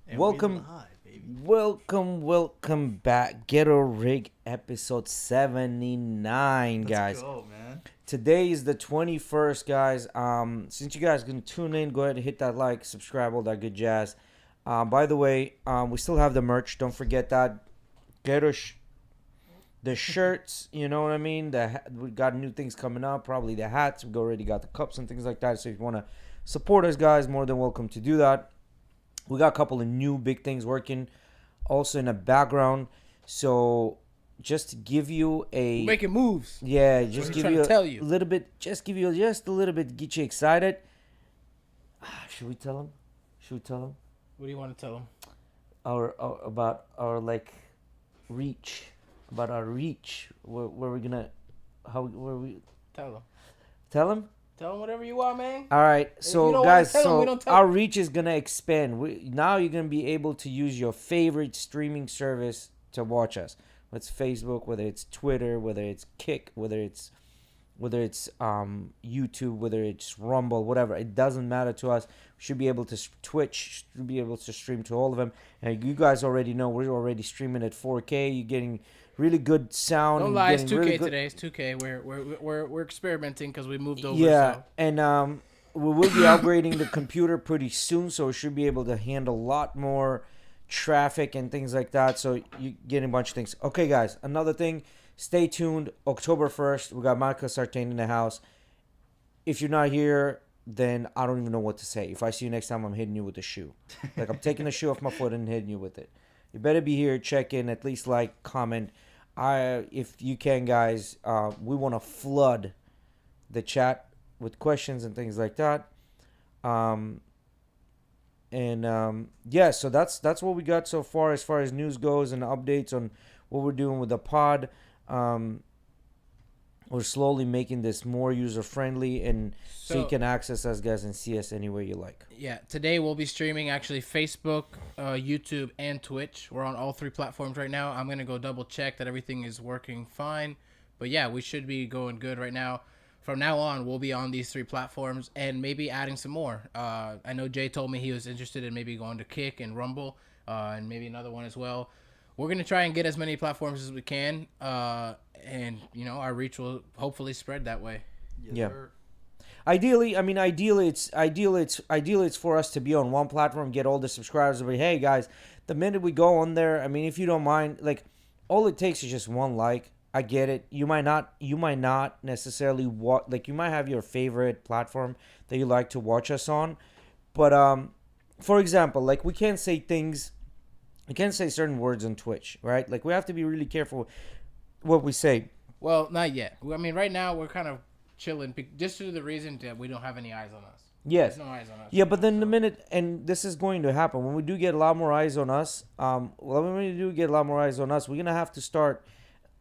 And Welcome, live, baby. welcome back. GhettoRig episode 79, Let's guys. go, man. Today is the 21st, guys. Since you guys can tune in, go ahead and hit that like, subscribe, all that good jazz. By the way, we still have the merch. Don't forget that. The shirts, you know what I mean? We got new things coming up. Probably the hats. We already got the cups and things like that. So if you want to support us, guys, more than welcome to do that. We got a couple of new big things working also in the background. So just to give you We're making moves. yeah, Just just give trying you to tell you. a little bit, just a little bit, get you excited. Should we tell them? What do you want to tell them? About our like reach, where we're gonna, where we Tell them. tell them? Tell them whatever you want, man. All right, you so don't wanna guys, tell 'em, we don't tell our 'em. reach is gonna expand. Now you're gonna be able to use your favorite streaming service to watch us. Whether it's Facebook, whether it's Twitter, whether it's Kick, whether it's YouTube, whether it's Rumble, whatever. It doesn't matter to us. We should be able to Twitch, should be able to stream to all of them. And you guys already know we're already streaming at 4K. You're getting really good sound. Don't and lie, it's getting 2K really good- today. It's 2K. We're experimenting because we moved over. Yeah, So. and we will be upgrading the computer pretty soon, so it should be able to handle a lot more traffic and things like that. So you getting a bunch of things. Okay, guys, another thing. Stay tuned. October 1st, we got Michael Sartain in the house. If you're not here, then I don't even know what to say. If I see you next time, I'm hitting you with a shoe. Like I'm taking the shoe off my foot and hitting you with it. You better be here. Check in. At least like, comment. If you can, guys, we want to flood the chat with questions and things like that. Yeah, so that's what we got so far as news goes and updates on what we're doing with the pod. We're slowly making this more user friendly, and so you can access us, guys, and see us anywhere you like. Yeah, today we'll be streaming actually Facebook, YouTube, and Twitch. We're on all three platforms right now. I'm gonna go double check that everything is working fine. But yeah, we should be going good right now. From now on, we'll be on these three platforms and maybe adding some more. I know Jay told me he was interested in maybe going to Kick and Rumble, and maybe another one as well. We're going to try and get as many platforms as we can, and, our reach will hopefully spread that way. Yeah. Ideally, it's for us to be on one platform, get all the subscribers. But hey, guys, the minute we go on there, if you don't mind, like, all it takes is just one like. I get it. You might not necessarily you might have your favorite platform that you like to watch us on, but for example, like we can't say certain words on Twitch, right? Like we have to be really careful what we say. Well, not yet. Right now we're kind of chilling just due to the reason that we don't have any eyes on us. Yes. There's no eyes on us. Yeah, but then the minute, and this is going to happen when we do get a lot more eyes on us. We're gonna have to start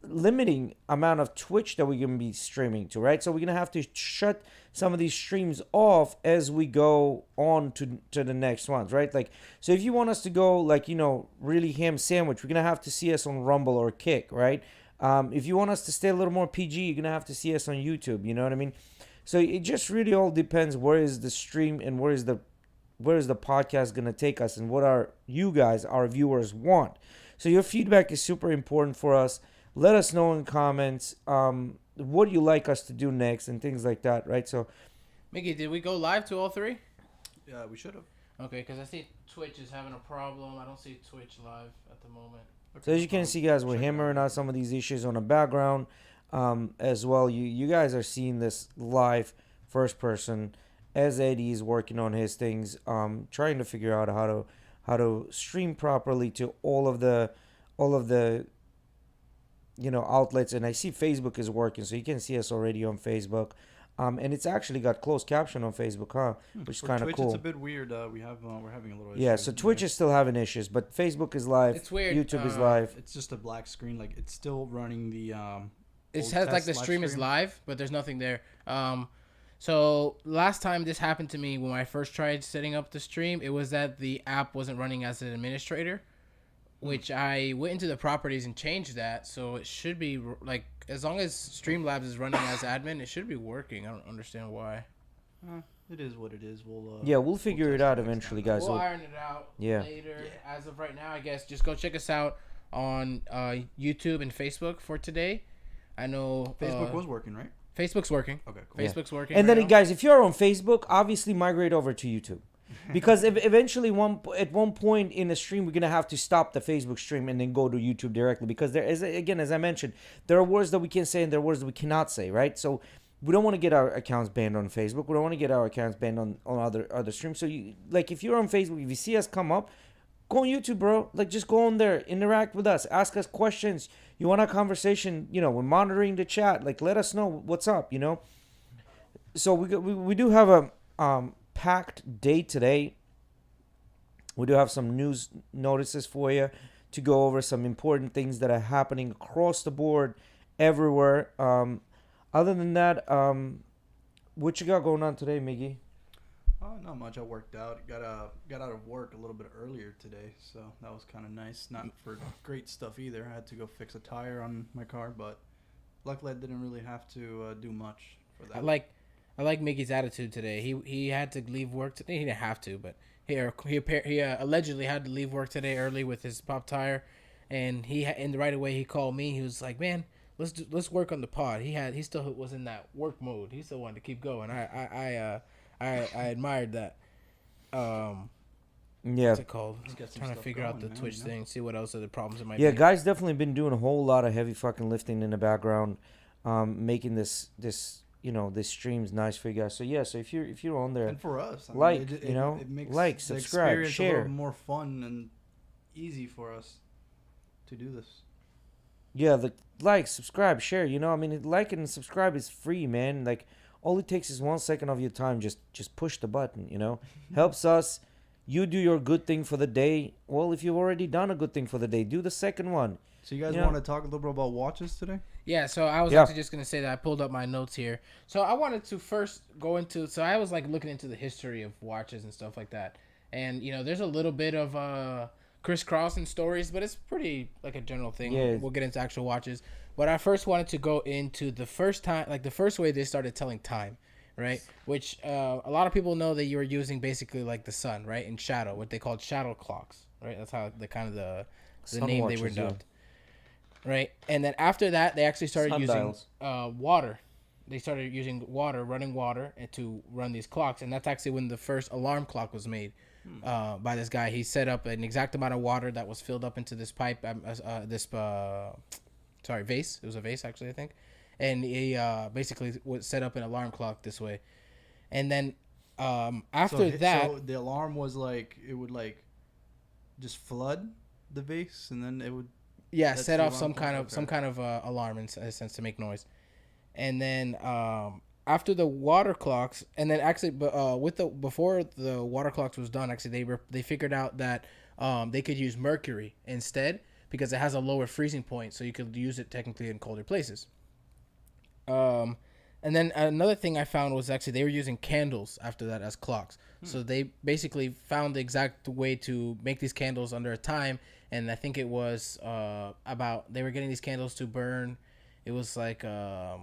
limiting amount of Twitch that we're going to be streaming to, right? So we're going to have to shut some of these streams off as we go on to the next ones, right? Like, so if you want us to go really ham sandwich, we're going to have to see us on Rumble or Kick, right? If you want us to stay a little more PG, you're going to have to see us on YouTube, you know what I mean? So it just really all depends where is the stream and where is the podcast going to take us and what our viewers want. So your feedback is super important for us. Let us know in comments what you like us to do next and things like that, right? So, Mickey, did we go live to all three? Yeah, we should have. Okay, because I see Twitch is having a problem. I don't see Twitch live at the moment. So as you can see, guys, we're hammering out some of these issues on the background as well. You guys are seeing this live, first person, as Eddie is working on his things, trying to figure out how to stream properly to all of the outlets. And I see Facebook is working, so you can see us already on Facebook. And it's actually got closed caption on Facebook, huh? Which is kind of cool. It's a bit weird. We're having a little issue. Yeah, so Twitch is still having issues, but Facebook is live. It's weird. YouTube is live. It's just a black screen. Like it's still running the. It has like the stream is live, but there's nothing there. So last time this happened to me when I first tried setting up the stream, it was that the app wasn't running as an administrator, which I went into the properties and changed that, so it should be as long as Streamlabs is running as admin, it should be working. I don't understand why. It is what it is. We'll figure it test out next eventually, time. guys. We'll So iron it out Yeah. later. As of right now, I guess just go check us out on YouTube and Facebook for today. I know Facebook was working, right? Facebook's working. Okay, cool. Facebook's working. and right then now. guys, if you're on Facebook, obviously migrate over to YouTube. Because if eventually at one point in the stream we're gonna have to stop the Facebook stream and then go to YouTube directly, because there is, again, as I mentioned, there are words that we can say and there are words that we cannot say, right? So we don't want to get our accounts banned on Facebook. We don't want to get our accounts banned on other streams. So you, like, if you're on Facebook, if you see us come up, go on YouTube, bro. Like, just go on there, interact with us, ask us questions. You want a conversation? We're monitoring the chat. Like, let us know what's up. So we do have a packed day today. We do have some news notices for you to go over, some important things that are happening across the board, everywhere. Other than that, what you got going on today, Miggy? Not much. I worked out. Got out of work a little bit earlier today, so that was kind of nice. Not for great stuff either. I had to go fix a tire on my car, but luckily I didn't really have to do much for that. I like Mickey's attitude today. He had to leave work today. He didn't have to, but he allegedly had to leave work today early with his pop tire, and in the right away he called me. He was like, "Man, let's work on the pod." He still was in that work mode. He still wanted to keep going. I admired that. What's it called? Trying to figure out the Twitch thing, see what else are the problems it might be. Yeah, guys definitely been doing a whole lot of heavy fucking lifting in the background, making this streams nice for you guys. So yeah, so if you're on there, and for us, it makes like, subscribe, share, a little more fun and easy for us to do this. Yeah, subscribe, share. Like and subscribe is free, man. Like, all it takes is 1 second of your time. Just push the button. Helps us. You do your good thing for the day. Well, if you've already done a good thing for the day, do the second one. So you guys want to talk a little bit about watches today? Yeah, so I was actually just going to say that I pulled up my notes here. So I wanted to first go into, so I was like looking into the history of watches and stuff like that. And, there's a little bit of crisscrossing stories, but it's pretty like a general thing. Yeah. We'll get into actual watches. But I first wanted to go into the first way they started telling time, right? Which a lot of people know that you were using basically like the sun, right? In shadow, what they called shadow clocks, right? That's how the name watches, they were dubbed. Right, and then after that, they actually started using water. They started using running water, to run these clocks, and that's actually when the first alarm clock was made by this guy. He set up an exact amount of water that was filled up into this pipe, vase. It was a vase, actually, I think, and he basically would set up an alarm clock this way, and then after that, so the alarm was like it would like just flood the vase, and then it would. Yeah, set off some kind of alarm in a sense to make noise, and then after the water clocks, and then actually, before the water clocks was done, actually they figured out that they could use mercury instead because it has a lower freezing point, so you could use it technically in colder places. And then another thing I found was actually they were using candles after that as clocks. So they basically found the exact way to make these candles under a time. And I think it was they were getting these candles to burn. It was like a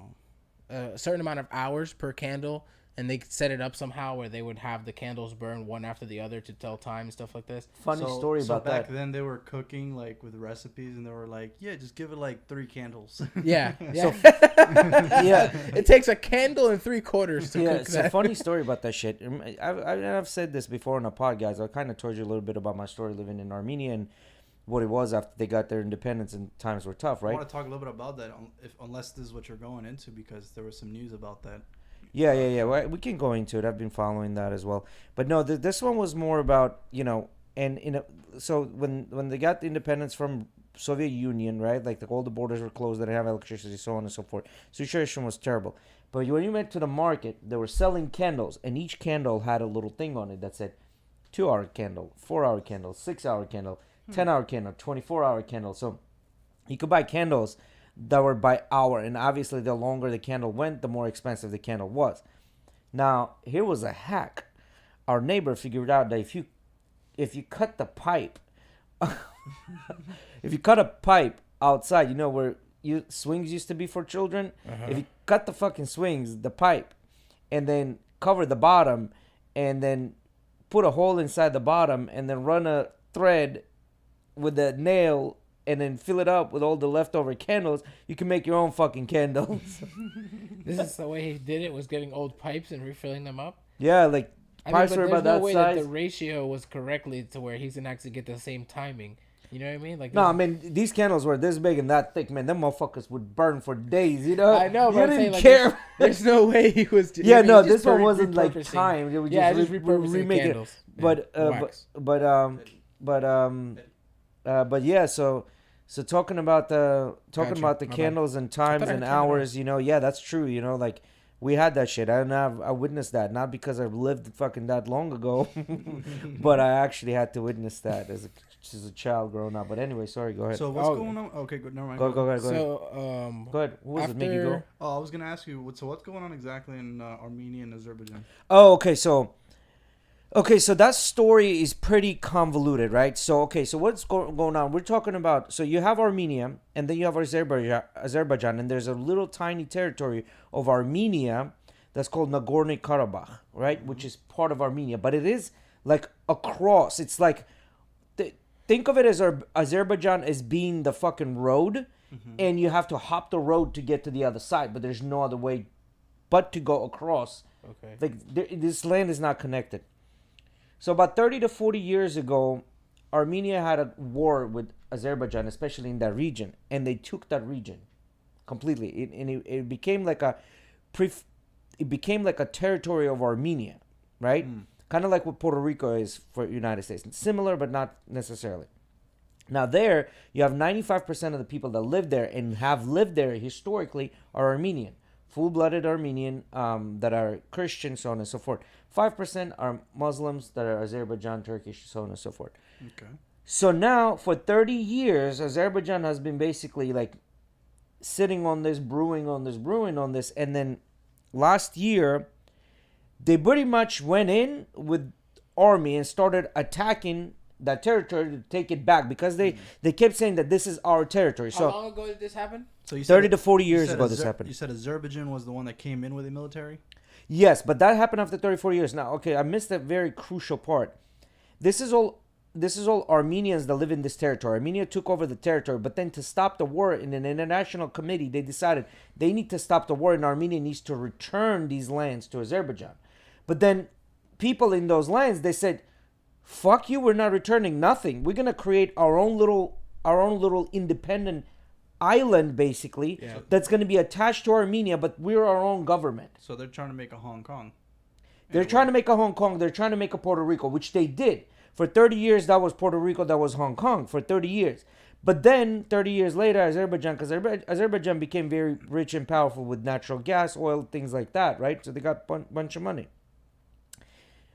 certain amount of hours per candle. And they set it up somehow where they would have the candles burn one after the other to tell time and stuff like this. Funny story about that. So back then they were cooking like with recipes, and they were like, "Yeah, just give it like 3 candles." Yeah. Yeah. It takes a candle and 3/4 to cook It's that. a funny story about that shit. I've said this before on a pod, guys. I kind of told you a little bit about my story living in Armenia and what it was after they got their independence and times were tough, right? I want to talk a little bit about that, unless this is what you're going into, because there was some news about that. Yeah. Well, we can go into it. I've been following that as well. But no, this one was more about, so when they got the independence from Soviet Union, right? Like all the borders were closed, they didn't have electricity, so on and so forth. Situation was terrible. But when you went to the market, they were selling candles, and each candle had a little thing on it that said 2-hour candle, 4-hour candle, 6-hour candle, 10-hour candle, 24-hour candle. So you could buy candles that were by hour, and obviously the longer the candle went, the more expensive the candle was. Now, here was a hack. Our neighbor figured out that if you cut the pipe, if you cut a pipe outside, where swings used to be for children, if you cut the fucking swings, the pipe, and then cover the bottom, and then put a hole inside the bottom, and then run a thread with a nail, and then fill it up with all the leftover candles, you can make your own fucking candles. This is the way he did it, was getting old pipes and refilling them up. Yeah, like pipes but were there's about no that way size. that the ratio was correctly to where he's gonna actually get the same timing. You know what I mean? Like No, I mean these candles were this big and that thick, man. Them motherfuckers would burn for days, you know. I know, but you I'm didn't saying, like, care. there's no way he was. Yeah, he no, just this one started wasn't like repurposing. timed. It was Yeah, just just repurposing remaking it. candles. and But yeah, so talking about the Gotcha. about the My bad. candles and times thought I and turned it on. hours, you know, yeah, that's true. You know, like we had that shit. I witnessed that, not because I lived fucking that long ago, but I actually had to witness that as a child growing up. But anyway, sorry, go ahead. So what's Oh. going on? Okay, good. Never mind. Go ahead. So Go ahead. Who was it? Make you go. Oh, I was gonna ask you. So what's going on exactly in Armenia and Azerbaijan? Oh, okay. So that story is pretty convoluted, right? So what's going on? We're talking about, so you have Armenia, and then you have Azerbaijan, and there's a little tiny territory of Armenia that's called Nagorno-Karabakh, right? Which is part of Armenia, but it is like across. It's like, think of it as Azerbaijan as being the fucking road, and you have to hop the road to get to the other side, but there's no other way but to go across. okay. Like this land is not connected. So about 30 to 40 years ago, Armenia had a war with Azerbaijan, especially in that region, and they took that region completely. It became like a territory of Armenia, right? Kind of like what Puerto Rico is for United States. Similar, but not necessarily. Now there, you have 95% of the people that live there and have lived there historically are Armenian. Full-blooded Armenian that are Christian, so on and so forth. 5% are Muslims that are Azerbaijan, Turkish, so on and so forth. Okay. So now, for 30 years, Azerbaijan has been basically like sitting on this, brewing on this, and then last year, they pretty much went in with army and started attacking that territory to take it back, because they kept saying that this is our territory. How So long ago did this happen? So you 30 said, to 40 you years said ago this happened. You said Azerbaijan was the one that came in with the military. Yes, but that happened after 34 years. Now, okay, I missed a very crucial part. This is all Armenians that live in this territory. Armenia took over the territory, but then to stop the war in an international committee, they decided they need to stop the war and Armenia needs to return these lands to Azerbaijan. But then people in those lands, they said, fuck you, we're not returning nothing. We're going to create our own little independent island, basically, Yeah. that's going to be attached to Armenia, but we're our own government. So they're trying to make a Hong Kong. They're trying to make a Hong Kong. They're trying to make a Puerto Rico, which they did. For 30 years, that was Puerto Rico. That was Hong Kong for 30 years. But then 30 years later, Azerbaijan, because Azerbaijan became very rich and powerful with natural gas, oil, things like that, right? So they got a bunch of money.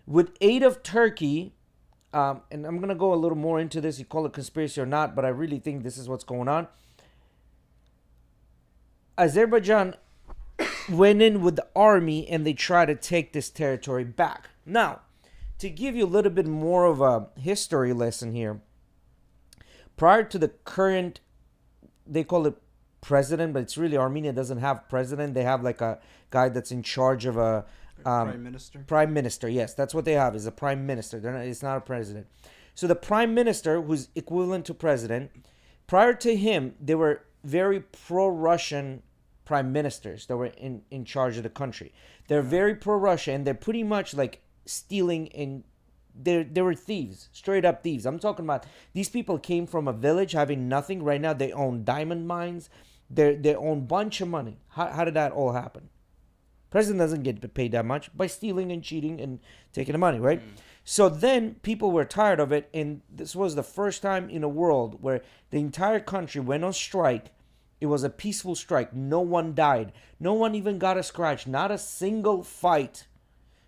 With aid of Turkey, and I'm going to go a little more into this. You call it conspiracy or not, but I really think this is what's going on. Azerbaijan went in with the army and they tried to take this territory back. Now, to give you a little bit more of a history lesson here, prior to the current, they call it president, but it's really Armenia doesn't have president. They have like a guy that's in charge of a Prime Minister. Prime minister, yes, that's what they have, is a prime minister. It's not a president. So the prime minister, who's equivalent to president, prior to him, they were very pro-Russian prime ministers that were in charge of the country. They're very pro-Russia, and they're pretty much like stealing, and they were thieves, straight up thieves. I'm talking about these people came from a village having nothing. Right now they own diamond mines. They own bunch of money. How did that all happen? President doesn't get paid that much by stealing and cheating and taking the money, right? So then people were tired of it, and this was the first time in the world where the entire country went on strike. It was a peaceful strike. No one died. No one even got a scratch. Not a single fight,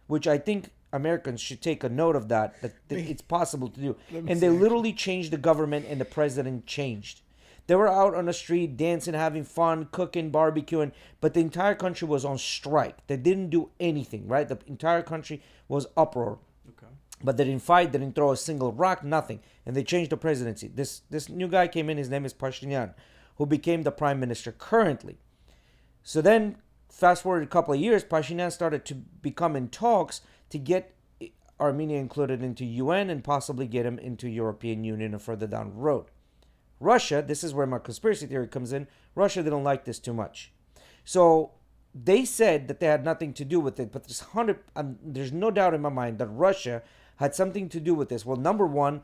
which I think Americans should take a note of that it's possible to do. And they literally changed the government, and the president changed. They were out on the street dancing, having fun, cooking, barbecuing, but the entire country was on strike. They didn't do anything, right? The entire country was uproar. Okay. But they didn't fight, they didn't throw a single rock, nothing. And they changed the presidency. This new guy came in, his name is Pashinyan, who became the prime minister currently. So then, fast forward a couple of years, Pashinyan started to become in talks to get Armenia included into UN and possibly get them into European Union or further down the road. Russia, this is where my conspiracy theory comes in. Russia, they don't like this too much. So they said that they had nothing to do with it, but there's no doubt in my mind that Russia had something to do with this. Well, number one,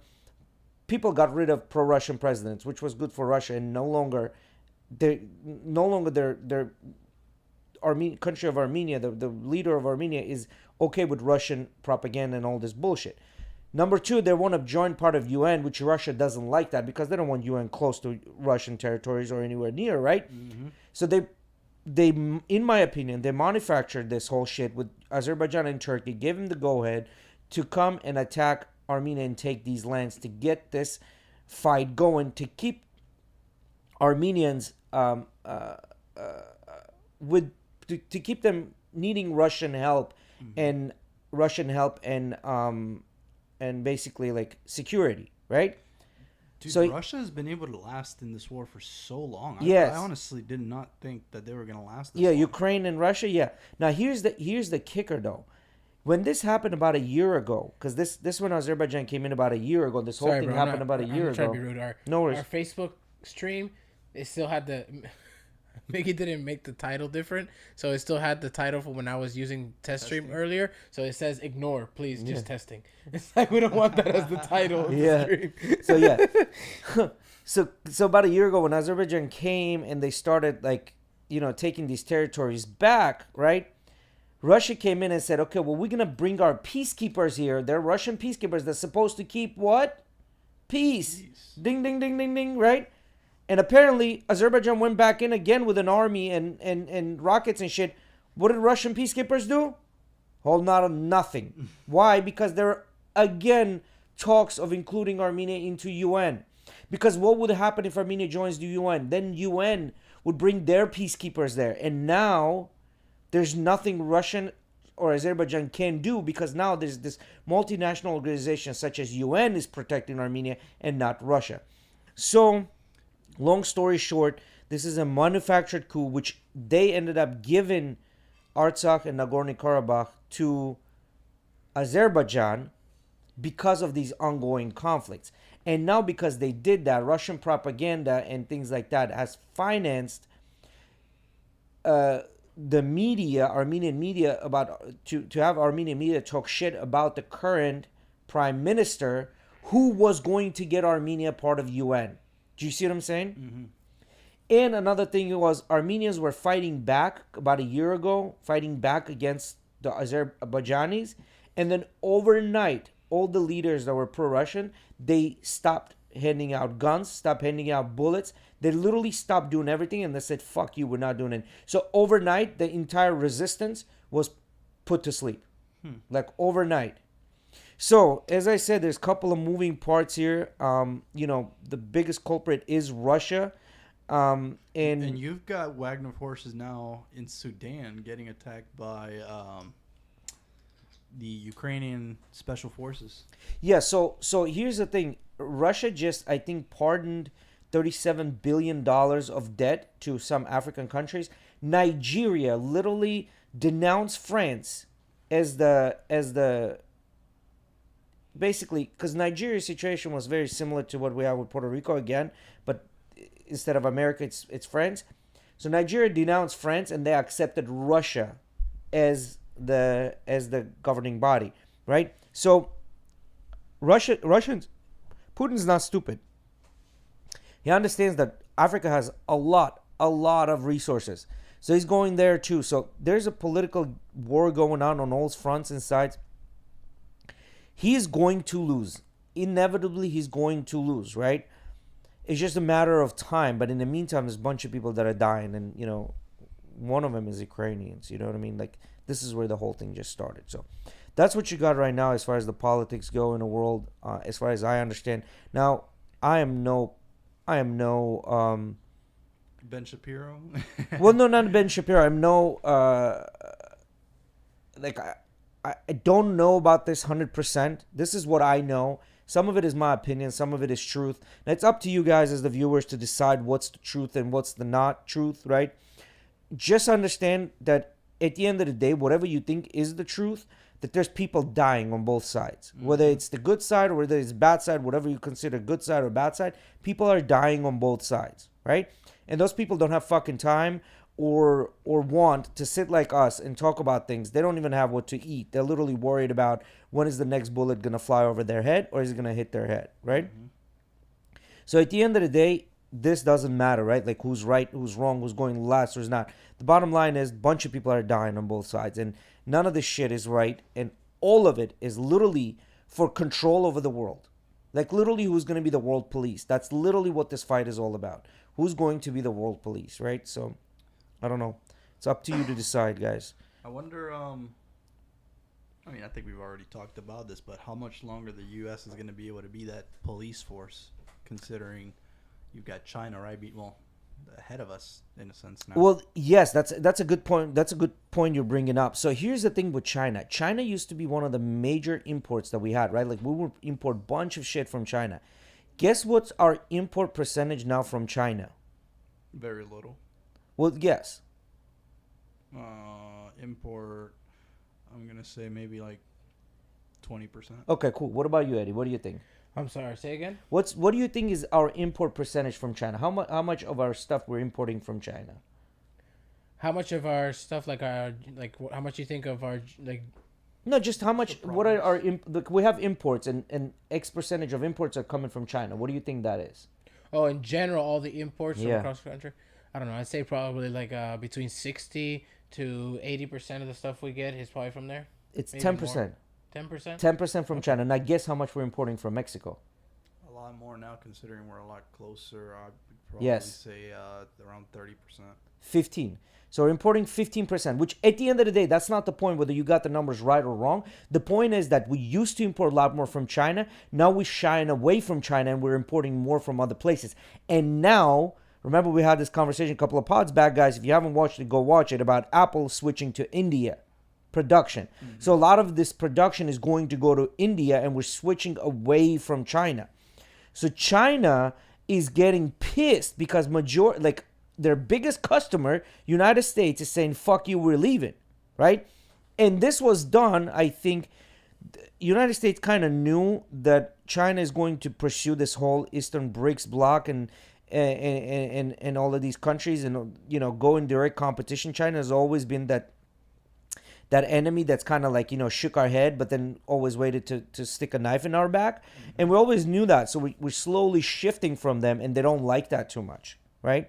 people got rid of pro-Russian presidents, which was good for Russia, and no longer their country of Armenia, the leader of Armenia is okay with Russian propaganda and all this bullshit. Number two, they want to join part of UN, which Russia doesn't like that because they don't want UN close to Russian territories or anywhere near, right? Mm-hmm. So they, in my opinion, they manufactured this whole shit with Azerbaijan and Turkey, gave them the go-ahead to come and attack Armenia and take these lands to get this fight going, to keep Armenians to keep them needing Russian help and basically like security, right? Dude, so Russia has been able to last in this war for so long. Yes. I honestly did not think that they were going to last this yeah, long. Ukraine and Russia, yeah. Now here's the kicker though. When this happened about a year ago, because this when Azerbaijan came in about a year ago, this whole thing happened about a year ago. To be rude. No worries. Our Facebook stream, it still had the Mickey didn't make the title different, so it still had the title from when I was using test stream earlier. So it says ignore, please, just testing. It's like we don't want that as the title of the stream. So yeah. so about a year ago when Azerbaijan came and they started like, taking these territories back, right? Russia came in and said, okay, well, we're going to bring our peacekeepers here. They're Russian peacekeepers that's supposed to keep what? Peace. Ding, ding, ding, ding, ding, right? And apparently, Azerbaijan went back in again with an army and rockets and shit. What did Russian peacekeepers do? Holding out on nothing. Why? Because there are, again, talks of including Armenia into UN. Because what would happen if Armenia joins the UN? Then UN would bring their peacekeepers there. And now, there's nothing Russian or Azerbaijan can do because now there's this multinational organization such as UN is protecting Armenia and not Russia. So, long story short, this is a manufactured coup which they ended up giving Artsakh and Nagorno-Karabakh to Azerbaijan because of these ongoing conflicts. And now because they did that, Russian propaganda and things like that has financed the media, Armenian media, about to have Armenian media talk shit about the current prime minister who was going to get Armenia part of UN. Do you see what I'm saying? Mm-hmm. And another thing was Armenians were fighting back about a year ago, fighting back against the Azerbaijanis. And then overnight, all the leaders that were pro-Russian, they stopped handing out guns, stopped handing out bullets. They literally stopped doing everything and they said, fuck you, we're not doing it. So overnight, the entire resistance was put to sleep. Like overnight. So, as I said, there's a couple of moving parts here. The biggest culprit is Russia. And you've got Wagner forces now in Sudan getting attacked by the Ukrainian special forces. Yeah, so here's the thing. Russia just, I think, pardoned $37 billion of debt to some African countries. Nigeria literally denounced France as the basically, because Nigeria's situation was very similar to what we have with Puerto Rico again, but instead of America, it's France. So Nigeria denounced France and they accepted Russia as the governing body, right? So Putin's not stupid. He understands that Africa has a lot of resources. So he's going there too. So there's a political war going on all fronts and sides. He's going to lose. Inevitably, he's going to lose, right? It's just a matter of time. But in the meantime, there's a bunch of people that are dying. And, one of them is Ukrainians. You know what I mean? Like, this is where the whole thing just started. So that's what you got right now as far as the politics go in the world, as far as I understand. Now, I am no Ben Shapiro. Well, no, not Ben Shapiro. I'm no I don't know about this 100%. This is what I know. Some of it is my opinion. Some of it is truth. And it's up to you guys as the viewers to decide what's the truth and what's the not truth, right? Just understand that at the end of the day, whatever you think is the truth, that there's people dying on both sides. Whether it's the good side or whether it's bad side, whatever you consider good side or bad side, people are dying on both sides, right? And those people don't have fucking time or want to sit like us and talk about things. They don't even have what to eat. They're literally worried about when is the next bullet going to fly over their head or is it going to hit their head, right? So at the end of the day, this doesn't matter, right? Like who's right, who's wrong, who's going last, who's not. The bottom line is a bunch of people are dying on both sides and none of this shit is right. And all of it is literally for control over the world. Like literally who's going to be the world police. That's literally what this fight is all about. Who's going to be the world police, right? So I don't know. It's up to you to decide, guys. I wonder, I mean, I think we've already talked about this, but how much longer the U.S. is going to be able to be that police force, considering you've got China, right? Well, ahead of us, in a sense, now. Well, yes, that's a good point. That's a good point you're bringing up. So here's the thing with China. China used to be one of the major imports that we had, right? Like we would import a bunch of shit from China. Guess what's our import percentage now from China? Very little. Well, yes. Import, I'm going to say maybe like 20%. Okay, cool. What about you, Eddie? What do you think? I'm sorry, say again? What do you think is our import percentage from China? How much of our stuff we're importing from China? How much of our stuff, how much you think of our, No, just how much, what are our, we have imports and X percentage of imports are coming from China. What do you think that is? oh, in general, all the imports from Yeah. across the country? I don't know. I'd say probably between 60 to 80% of the stuff we get is probably from there. It's Maybe 10%. 10%? 10% from China. Now guess how much we're importing from Mexico? A lot more now, considering we're a lot closer. I would probably Yes. say around 30%. 15. So we're importing 15%, which at the end of the day, that's not the point whether you got the numbers right or wrong. The point is that we used to import a lot more from China. Now we're shying away from China and we're importing more from other places. And now, remember we had this conversation a couple of pods back, guys. If you haven't watched it, go watch it, about Apple switching to India production. So a lot of this production is going to go to India and we're switching away from China. So China is getting pissed because their biggest customer, United States, is saying, fuck you, we're leaving, right? And this was done, I think, United States kind of knew that China is going to pursue this whole Eastern BRICS bloc and all of these countries and, go in direct competition. China has always been that enemy that's kind of shook our head, but then always waited to stick a knife in our back. And we always knew that. So we're slowly shifting from them, and they don't like that too much, right?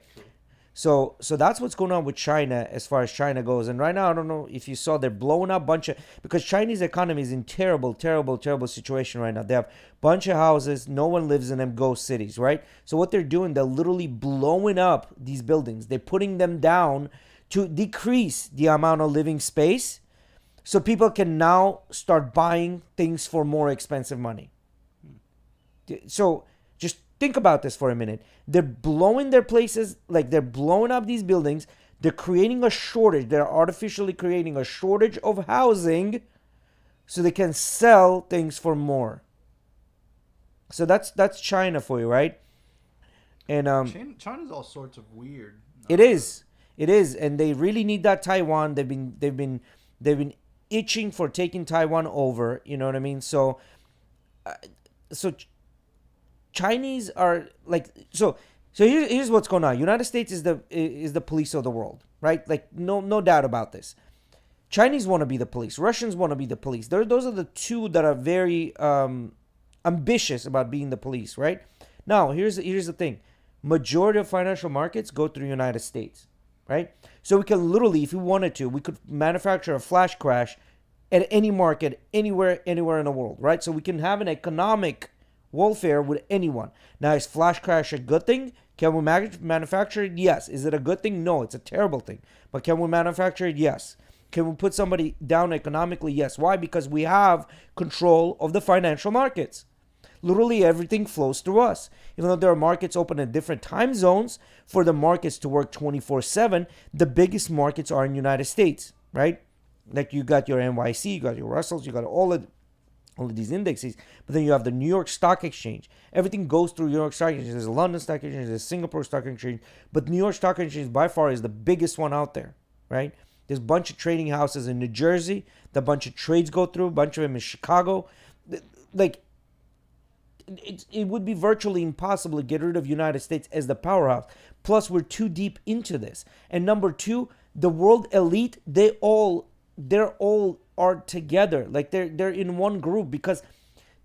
So that's what's going on with China as far as China goes. And right now, I don't know if you saw, they're blowing up because Chinese economy is in terrible, terrible, terrible situation right now. They have a bunch of houses. No one lives in them, ghost cities, right? So what they're doing, they're literally blowing up these buildings. They're putting them down to decrease the amount of living space so people can now start buying things for more expensive money. So just think about this for a minute. They're blowing their places, they're blowing up these buildings. They're creating a shortage. They're artificially creating a shortage of housing so they can sell things for more. So that's China for you, right? And China's all sorts of weird. It is, and they really need that Taiwan. They've been itching for taking Taiwan over. You know what I mean? So Chinese are so here's what's going on. United States is the police of the world, right? No doubt about this. Chinese want to be the police. Russians want to be the police. Those are the two that are very ambitious about being the police, right? Now, here's the thing. Majority of financial markets go through the United States, right? So we can literally, if we wanted to, we could manufacture a flash crash at any market, anywhere in the world, right? So we can have an economic warfare with anyone. Now, is flash crash a good thing? Can we manufacture it? Yes. Is it a good thing? No, it's a terrible thing. But can we manufacture it? Yes. Can we put somebody down economically? Yes. Why? Because we have control of the financial markets. Literally everything flows through us. Even though there are markets open in different time zones for the markets to work 24/7, the biggest markets are in the United States, right? Like you got your NYC, you got your Russells, you got all of these indexes, but then you have the New York Stock Exchange. Everything goes through New York Stock Exchange. There's a London Stock Exchange, there's a Singapore Stock Exchange, but New York Stock Exchange by far is the biggest one out there, right? There's a bunch of trading houses in New Jersey. The bunch of trades go through. A bunch of them in Chicago. Like, it would be virtually impossible to get rid of United States as the powerhouse. Plus, we're too deep into this. And number two, the world elite, they're all are together. Like, they're in one group. Because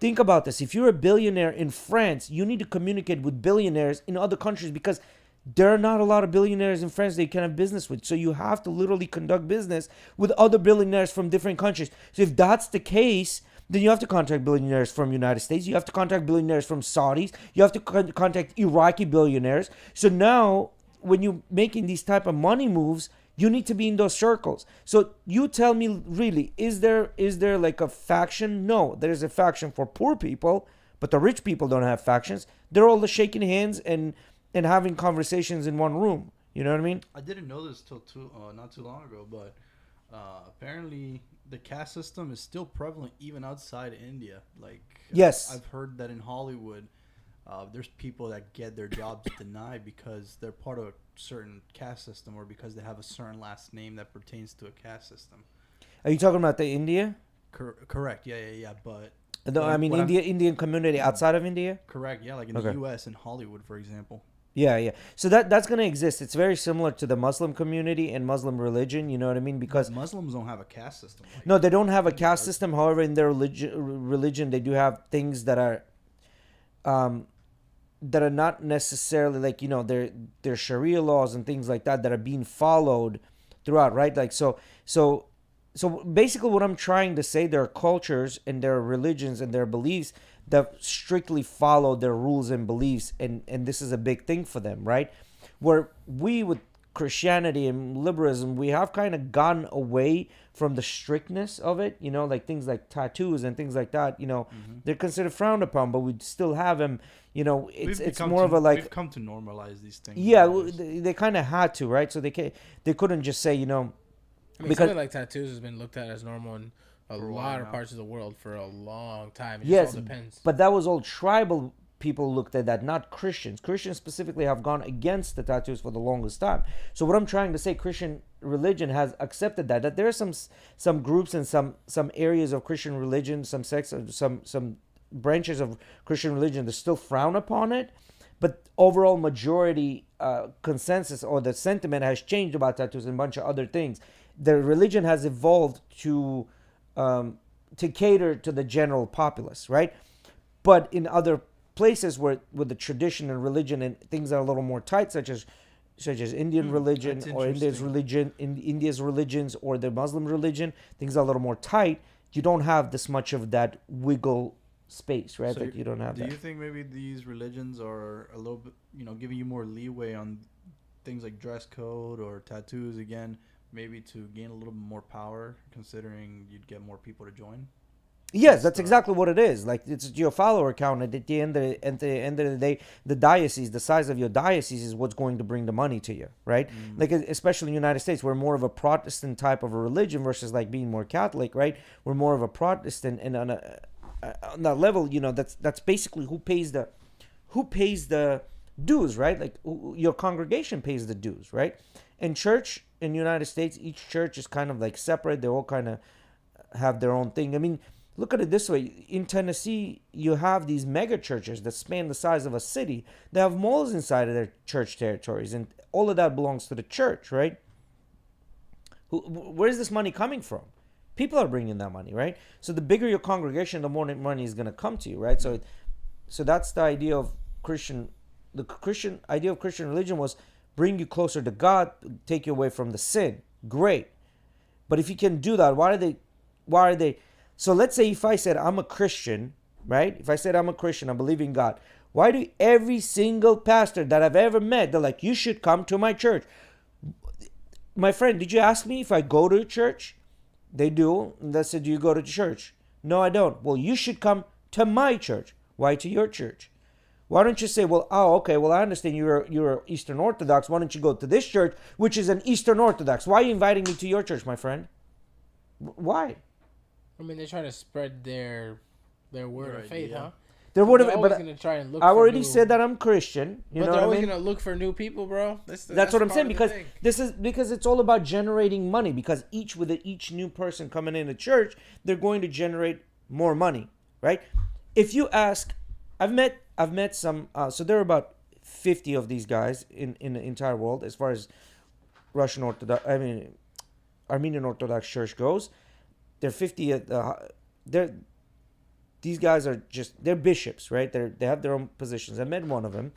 think about this. If you're a billionaire in France, you need to communicate with billionaires in other countries, because there are not a lot of billionaires in France that you can have business with. So you have to literally conduct business with other billionaires from different countries. So if that's the case, then you have to contact billionaires from United States. You have to contact billionaires from Saudis. You have to contact Iraqi billionaires. So now, when you're making these type of money moves, you need to be in those circles. So you tell me, really, is there like a faction? No, there's a faction for poor people, but the rich people don't have factions. They're all shaking hands and having conversations in one room. You know what I mean? I didn't know this till not too long ago, but apparently the caste system is still prevalent even outside India. Like, yes, I've heard that in Hollywood, there's people that get their jobs denied because they're part of a certain caste system, or because they have a certain last name that pertains to a caste system. Are you talking about the India? Correct. Yeah. But No, I mean Indian community outside of India. Correct. Yeah, like in the U.S. in Hollywood, for example. Yeah. So that's going to exist. It's very similar to the Muslim community and Muslim religion. You know what I mean? Because Muslims don't have a caste system. No, they don't have a caste system. However, in their religion, they do have things that are not necessarily like, you know, their Sharia laws and things like that are being followed throughout, right? Like so basically, what I'm trying to say, there are cultures and their religions and their beliefs that strictly follow their rules and beliefs, and this is a big thing for them, right? Where we, with Christianity and liberalism, we have kind of gone away from the strictness of it, you know, like things like tattoos and things like that, you know, they're considered frowned upon, but we still have them, you know. It's more of a like, we've come to normalize these things. Yeah, they kind of had to, right? So they couldn't just say, you know, I mean, because something like tattoos has been looked at as normal in a lot of parts of the world for a long time. It just all depends. But that was all tribal people looked at that, not Christians. Christians specifically have gone against the tattoos for the longest time. So what I'm trying to say, Christian religion has accepted that there are some groups and some areas of Christian religion, some sects, some branches of Christian religion that still frown upon it. But overall majority consensus or the sentiment has changed about tattoos and a bunch of other things. The religion has evolved to cater to the general populace, right? But in other places where with the tradition and religion and things are a little more tight, such as Indian religion or India's religions or the Muslim religion, things are a little more tight. You don't have this much of that wiggle space, right? So like you don't have that. Do you think maybe these religions are a little bit, you know, giving you more leeway on things like dress code or tattoos again? Maybe to gain a little bit more power, considering you'd get more people to join? Yes, that's exactly what it is. Like, it's your follower count. At the end of the day, the diocese, the size of your diocese is what's going to bring the money to you, right? Like, especially in the United States, we're more of a Protestant type of a religion versus like being more Catholic, right? We're more of a Protestant, and on that level, you know, that's basically who pays the dues, right? Like, your congregation pays the dues, right? In church in the United States, each church is kind of like separate. They all kind of have their own thing. I mean, look at it this way. In Tennessee, you have these mega churches that span the size of a city. They have malls inside of their church territories, and all of that belongs to the church, right? Where's this money coming from? People are bringing that money, right? So the bigger your congregation, the more money is going to come to you, right? So that's the idea of Christian. The Christian idea of Christian religion was bring you closer to God, take you away from the sin. Great. But if you can do that, why are they? So let's say if I said I'm a Christian, right? If I said I'm a Christian, I believe in God. Why do every single pastor that I've ever met, they're like, you should come to my church. My friend, did you ask me if I go to church? They do. And they said, do you go to church? No, I don't. Well, you should come to my church. Why to your church? Why don't you say, well, okay, well, I understand you're Eastern Orthodox. Why don't you go to this church, which is an Eastern Orthodox? Why are you inviting me to your church, my friend? Why? I mean, they try to spread their word of faith, huh? There would They're have, always but gonna try and look. I for already new, said that I'm Christian. You but know they're what I always mean? gonna look for new people, bro. That's what I'm saying, part of because the thing. this is because it's all about generating money. Because each new person coming into church, they're going to generate more money, right? If you ask, I've met some. So there are about 50 of these guys in the entire world as far as Armenian Orthodox Church goes. They're 50 at they're these guys are they're bishops, right? They have their own positions. I met one of them,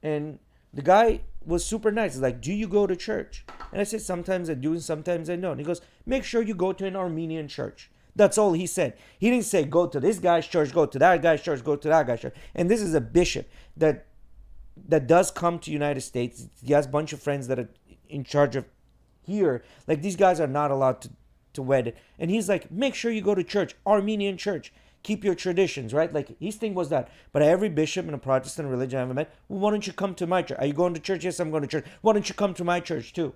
and the guy was super nice. He's like, "Do you go to church?" And I said, "Sometimes I do, and sometimes I don't." And he goes, "Make sure you go to an Armenian church." That's all he said. He didn't say go to this guy's church, go to that guy's church, go to that guy's church. And this is a bishop that does come to United States. He has a bunch of friends that are in charge of here. Like, these guys are not allowed to wed it. And he's like, make sure you go to church, Armenian church. Keep your traditions, right? Like, his thing was that. But every bishop in a Protestant religion I ever met, well, why don't you come to my church? Are you going to church? Yes, I'm going to church. Why don't you come to my church too?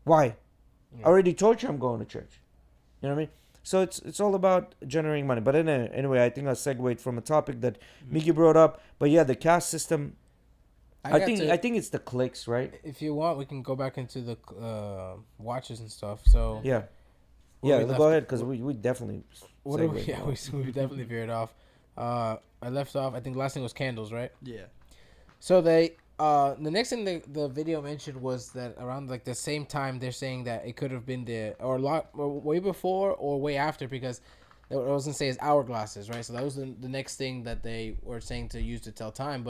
Why? I already told you I'm going to church. You know what I mean? So it's all about generating money. But anyway, I think I segued from a topic that Miggy brought up. But yeah, the caste system. I think it's the clicks, right? If you want, we can go back into the watches and stuff. So Yeah, go ahead, because we definitely. We definitely veered off. I left off. I think the last thing was candles, right? Yeah. So they the next thing the video mentioned was that around like the same time they're saying that it could have been or way before or way after, because it wasn't say as hourglasses, right? So that was the next thing that they were saying to use to tell time,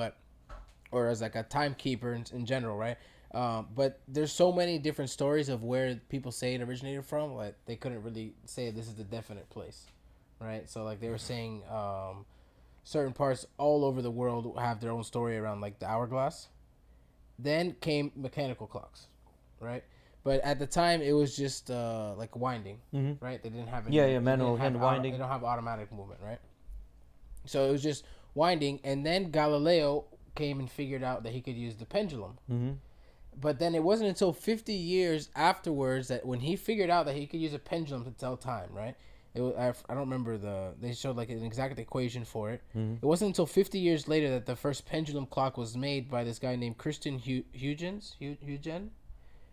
or as like a timekeeper in general, right? But there's so many different stories of where people say it originated from, like they couldn't really say this is the definite place, right? So like they were saying certain parts all over the world have their own story around like the hourglass. Then came mechanical clocks, right? But at the time it was just like winding, right? They didn't have any, manual hand winding. They don't have automatic movement, right? So it was just winding, and then Galileo came and figured out that he could use the pendulum. But then it wasn't until 50 years afterwards that when he figured out that he could use a pendulum to tell time, right? It was, I don't remember they showed like an exact equation for it. It wasn't until 50 years later that the first pendulum clock was made by this guy named Christian Huygens,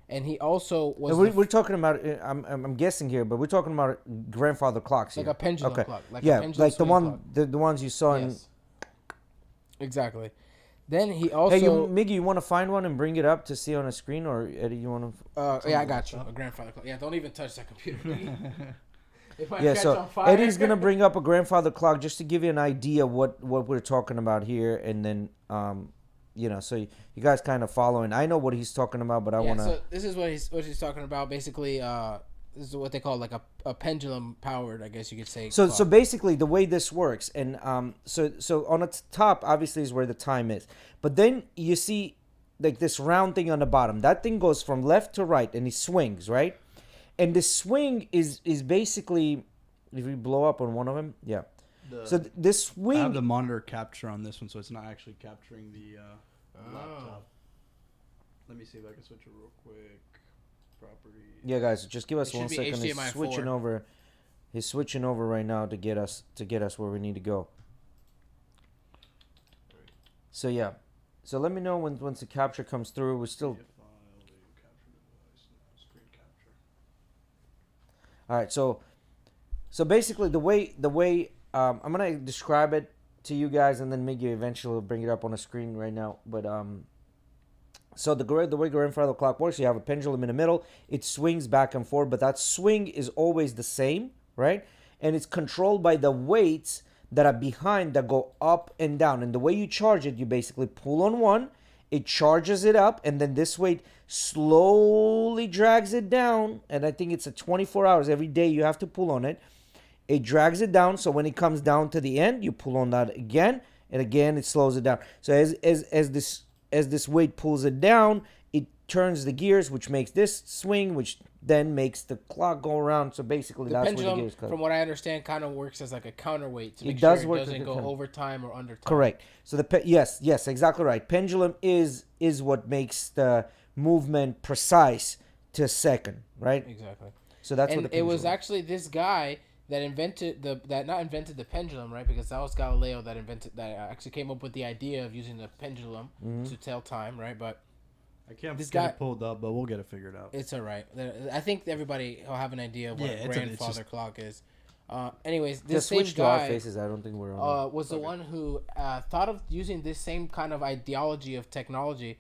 and he also was. We're talking about. I'm guessing here, but we're talking about grandfather clocks here. Like a pendulum clock. Like the ones you saw in. Exactly. Then he also. Hey, Miggy, you want to find one and bring it up to see on a screen, or Eddie, you want to? Yeah, I got you. A grandfather clock. Yeah, don't even touch that computer. Yeah, so Eddie's gonna bring up a grandfather clock just to give you an idea what we're talking about here, and then so you guys kind of following. I know what he's talking about, but I want to. So this is what he's talking about. Basically, this is what they call like a pendulum powered, I guess you could say. So basically, the way this works, and so on its top obviously is where the time is, but then you see like this round thing on the bottom. That thing goes from left to right, and it swings, right? And the swing is basically, if we blow up on one of them, yeah. So this swing. I have the monitor capture on this one, so it's not actually capturing the laptop. Let me see if I can switch it real quick. Properties. Yeah, guys, just give us 1 second. He's switching over right now to get us where we need to go. So yeah, so let me know once the capture comes through. We're still. All right, so basically the way I'm gonna describe it to you guys, and then Miggy eventually will bring it up on the screen right now. But so the way grandfather clock works, you have a pendulum in the middle. It swings back and forth, but that swing is always the same, right? And it's controlled by the weights that are behind that go up and down. And the way you charge it, you basically pull on one, it charges it up, and then this weight slowly drags it down. And I think it's a 24 hours every day you have to pull on it. It drags it down, so when it comes down to the end, you pull on that again, and again it slows it down. So as this weight pulls it down, it turns the gears, which makes this swing, which then makes the clock go around. So basically, that's pendulum, what the gears come. From what I understand, kind of works as like a counterweight to make sure it doesn't go over time or under time. Correct. So yes, exactly right. Pendulum is what makes the movement precise to a second, right? Exactly. So that's and what the it was pendulum. actually this guy that invented the pendulum, right? Because that was Galileo that actually came up with the idea of using the pendulum to tell time, right? But I can't this get guy, it pulled up, but we'll get it figured out. it's all right. I think everybody will have an idea of what Yeah, a it's grandfather just- clock is. Anyways, this Just same switch to our guy faces. I don't think we're on. was the one who thought of using this same kind of ideology of technology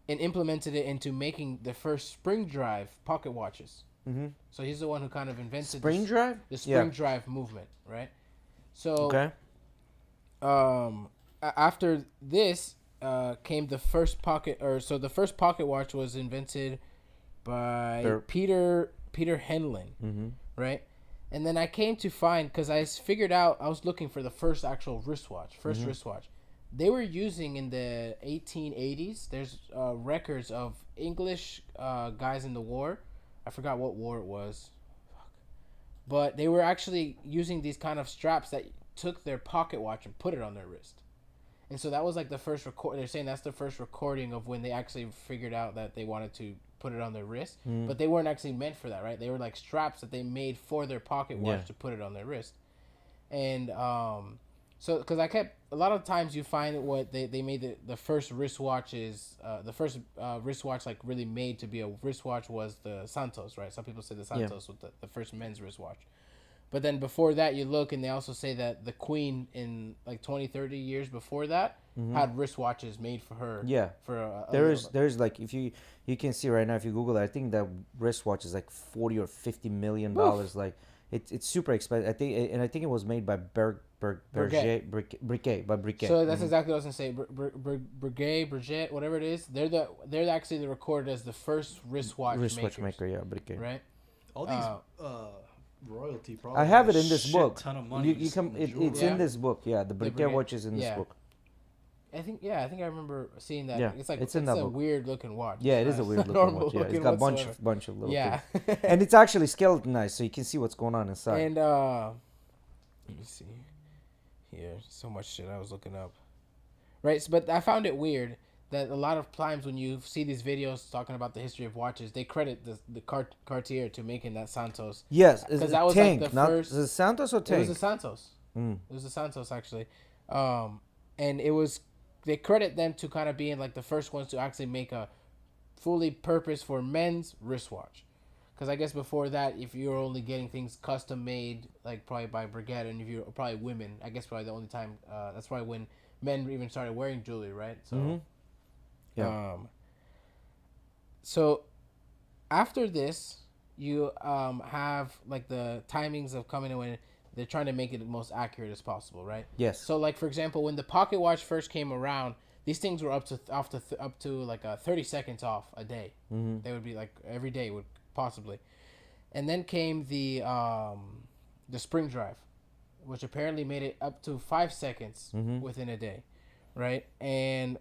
and implemented it into making the first spring drive pocket watches. Mm-hmm. So he's the one who kind of invented Spring drive. the spring drive movement, right? So Okay. After this came the first the first pocket watch was invented by Peter Henlin, right? And then I came to find, because I figured out, I was looking for the first actual wristwatch, wristwatch. They were using in the 1880s. There's records of English guys in the war. I forgot what war it was. But they were actually using these kind of straps that took their pocket watch and put it on their wrist. And so that was like the first record. They're saying that's the first recording of when they actually figured out that they wanted to put it on their wrist. But they weren't actually meant for that, right? They were like straps that they made for their pocket watch to put it on their wrist. And so, because a lot of times you find what they made the first wristwatches, the first wristwatch like really made to be a wristwatch was the Santos, right? Some people say the Santos was the first men's wristwatch. But then before that, you look and they also say that the Queen in like 20, 30 years before that had wristwatches made for her. Yeah. For there's like, if you can see right now, if you Google it, I think that wristwatch is like $40 or $50 million. Like it's super expensive. I think it was made by Briquet. So that's exactly what I was gonna say. Briquet, whatever it is. They're actually the recorded as the first wristwatch maker. Yeah, Briquet. Right. All these royalty probably. I have it in this book. Ton of money. It's in this book. Yeah, the Briquet watch is in this book. I think I remember seeing that. Yeah, it's in that a book. weird looking watch. Yeah, it is a weird looking watch. Yeah, it's got a bunch of little things. And it's actually skeletonized, so you can see what's going on inside. And let me see here. So much shit I was looking up. Right, but I found it weird that a lot of times when you see these videos talking about the history of watches, they credit the Cartier to making that Santos. Yes, because that was Tank, like the not first. Is it Santos or Tank? It was a Santos. It was a Santos actually, and it was. They credit them to kind of being like the first ones to actually make a fully purpose for men's wristwatch. Because I guess before that, if you were only getting things custom made, like probably by Brigade, and if you're probably women, I guess probably the only time, that's probably when men even started wearing jewelry, right? So, so after this, you have like the timings of coming in when they're trying to make it the most accurate as possible, right? Yes. So, like for example, when the pocket watch first came around, these things were up to like 30 seconds off a day. They would be like every day would possibly, and then came the spring drive, which apparently made it up to 5 seconds within a day, right? And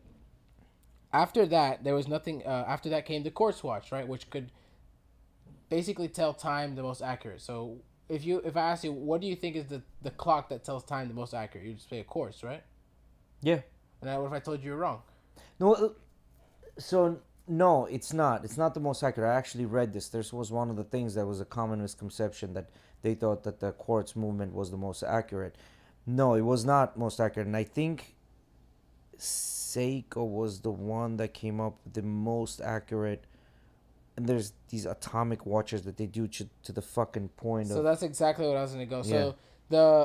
after that, there was nothing. After that came the quartz watch, right, which could basically tell time the most accurate. So if I ask you, what do you think is the clock that tells time the most accurate? You just say a quartz, right? Yeah. And what if I told you you're wrong? No. So no, it's not. It's not the most accurate. I actually read this. This was one of the things that was a common misconception, that they thought that the quartz movement was the most accurate. No, it was not most accurate. And I think Seiko was the one that came up with the most accurate. And there's these atomic watches that they do to the fucking point. So that's exactly what I was gonna go. So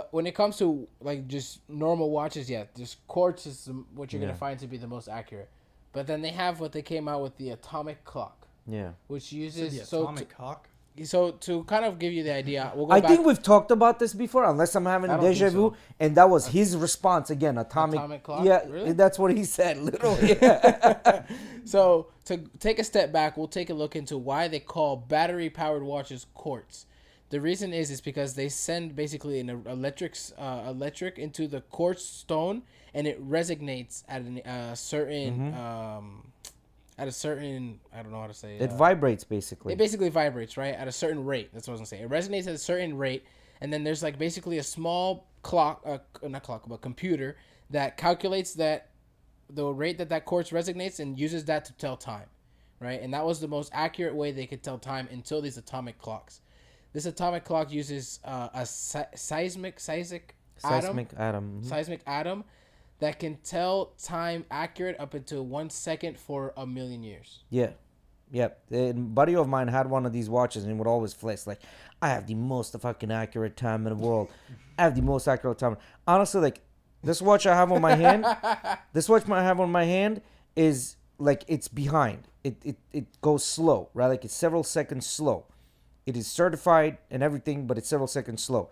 when it comes to like just normal watches, just quartz is what you're gonna find to be the most accurate. But then they have what they came out with, the atomic clock. Yeah. Which uses atomic clock. So to kind of give you the idea, we'll go I back. think we've talked about this before, unless I'm having a deja vu. And that was his response again. Atomic clock. Yeah, really? That's what he said. Literally. Yeah. So to take a step back, we'll take a look into why they call battery-powered watches quartz. The reason is because they send basically an electric into the quartz stone, and it resonates at a certain I don't know how to say it. It vibrates basically. It basically vibrates, right, at a certain rate. That's what I was gonna say. It resonates at a certain rate, and then there's like basically a small computer that calculates the rate that quartz resonates and uses that to tell time, right? And that was the most accurate way they could tell time until these atomic clocks. This atomic clock uses a seismic atom, atom. seismic atom that can tell time accurate up into 1 second for a million years. Yeah. Yep. A buddy of mine had one of these watches and would always flex like, I have the most fucking accurate time in the world. I have the most accurate time. Honestly, like this watch I have on my hand, is like it's behind. It goes slow, right? Like it's several seconds slow. It is certified and everything, but it's several seconds slow.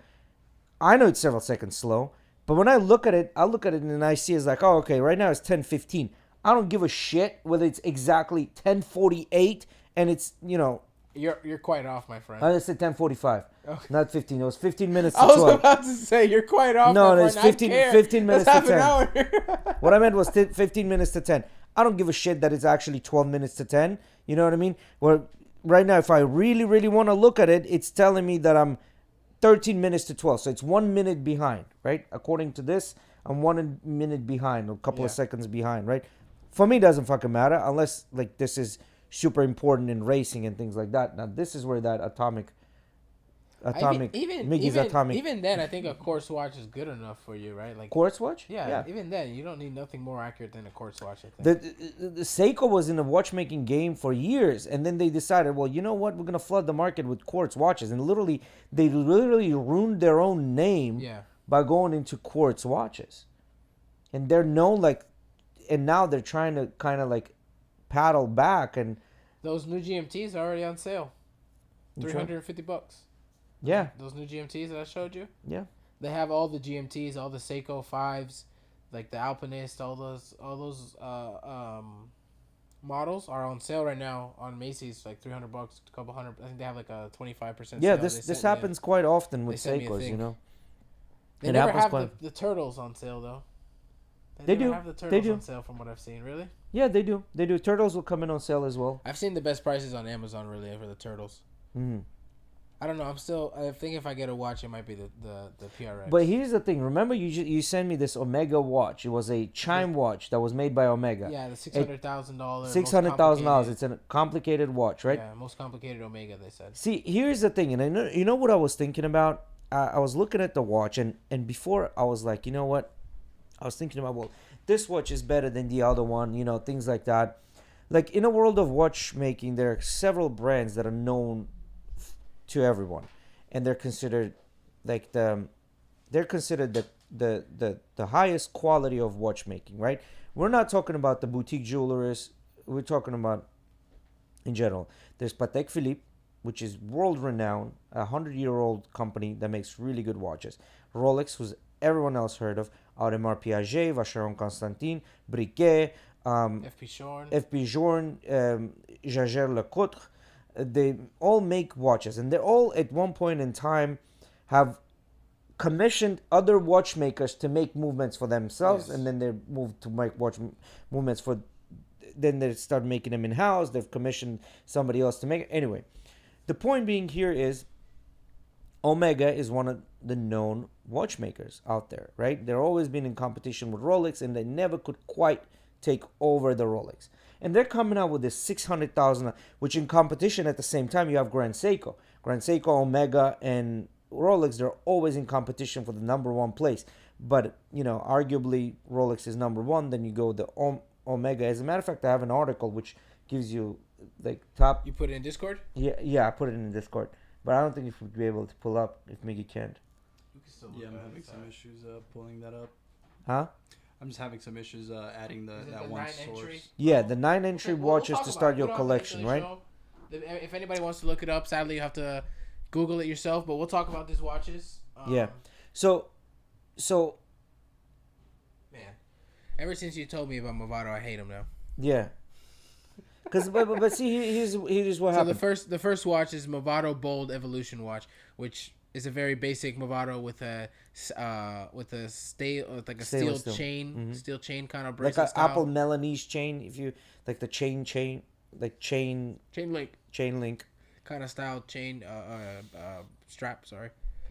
I know it's several seconds slow, but when I look at it and I see it's like, oh, okay, right now it's 10:15. I don't give a shit whether it's exactly 10:48 and it's, You're quite off, my friend. I said 10:45, not 15. It was 15 minutes to I was 12. about to say you're quite off. No, my it's friend. 15 minutes That's to half 10. an hour. What I meant was 15 minutes to 10. I don't give a shit that it's actually 12 minutes to 10. You know what I mean? Well, right now, if I really, really want to look at it, it's telling me that I'm 13 minutes to 12. So it's 1 minute behind, right? According to this, I'm 1 minute behind, a couple of seconds behind, right? For me, it doesn't fucking matter unless like this is super important in racing and things like that. Now, this is where that atomic even then, I think a quartz watch is good enough for you, right? Like quartz watch. Yeah, even then, you don't need nothing more accurate than a quartz watch. I The, think. the Seiko was in the watchmaking game for years, and then they decided, well, you know what? We're gonna flood the market with quartz watches, and they literally ruined their own name by going into quartz watches, and they're known like, and now they're trying to kind of like paddle back, and those new GMTs are already on sale, $350. Yeah, those new GMTs that I showed you. Yeah, they have all the GMTs, all the Seiko 5s, like the Alpinist, all those models are on sale right now on Macy's, like $300, a couple hundred. I think they have like a 25%. Yeah, sale. this happens quite often with Seikos, you know. They never have the turtles on sale though. They do have the turtles on sale from what I've seen. Really? Yeah, they do. Turtles will come in on sale as well. I've seen the best prices on Amazon really for the turtles. Mm-hmm. I don't know. I think if I get a watch, it might be the PRX. But here's the thing. Remember, you sent me this Omega watch. It was a chime watch that was made by Omega. Yeah, the $600,000. $600,000. It's a complicated watch, right? Yeah, most complicated Omega. They said. See, here's the thing, and I know, you know what I was thinking about. I was looking at the watch, and before I was like, you know what? I was thinking about, well, this watch is better than the other one. You know, things like that. Like in a world of watchmaking, there are several brands that are known to everyone, and they're considered like the highest quality of watchmaking, right? We're not talking about the boutique jewelers. We're talking about in general. There's Patek Philippe, which is world renowned, 100-year-old company that makes really good watches. Rolex, who's everyone else heard of. Audemars Piguet, Vacheron Constantin, Briquet, FP Journe, Jaeger LeCoultre. They all make watches, and they all at one point in time have commissioned other watchmakers to make movements for themselves, and then they moved to make watch movements for. Then they start making them in house. They've commissioned somebody else to make it. Anyway, the point being here is, Omega is one of the known watchmakers out there, right? They're always been in competition with Rolex, and they never could quite take over the Rolex. And they're coming out with this 600,000, which in competition at the same time, you have Grand Seiko. Grand Seiko, Omega, and Rolex, they're always in competition for the number one place. But, you know, arguably Rolex is number one. Then you go the Omega. As a matter of fact, I have an article which gives you like top. You put it in Discord? Yeah, I put it in Discord. But I don't think if we'd be able to pull up if Miggy can't. Yeah, I'm having some issues pulling that up. Huh? I'm just having some issues adding that one source. Entry? Yeah, the 9-entry watches to start your collection, right? If anybody wants to look it up, sadly you have to Google it yourself. But we'll talk about these watches. Yeah. So. Man, ever since you told me about Movado, I hate him now. Yeah. Because but see, here's what happened. So the first watch is Movado Bold Evolution watch, which is a very basic Movado with a steel chain, steel chain kind of bracelet like an Apple Milanese chain. If you like the chain link kind of style chain strap. Sorry.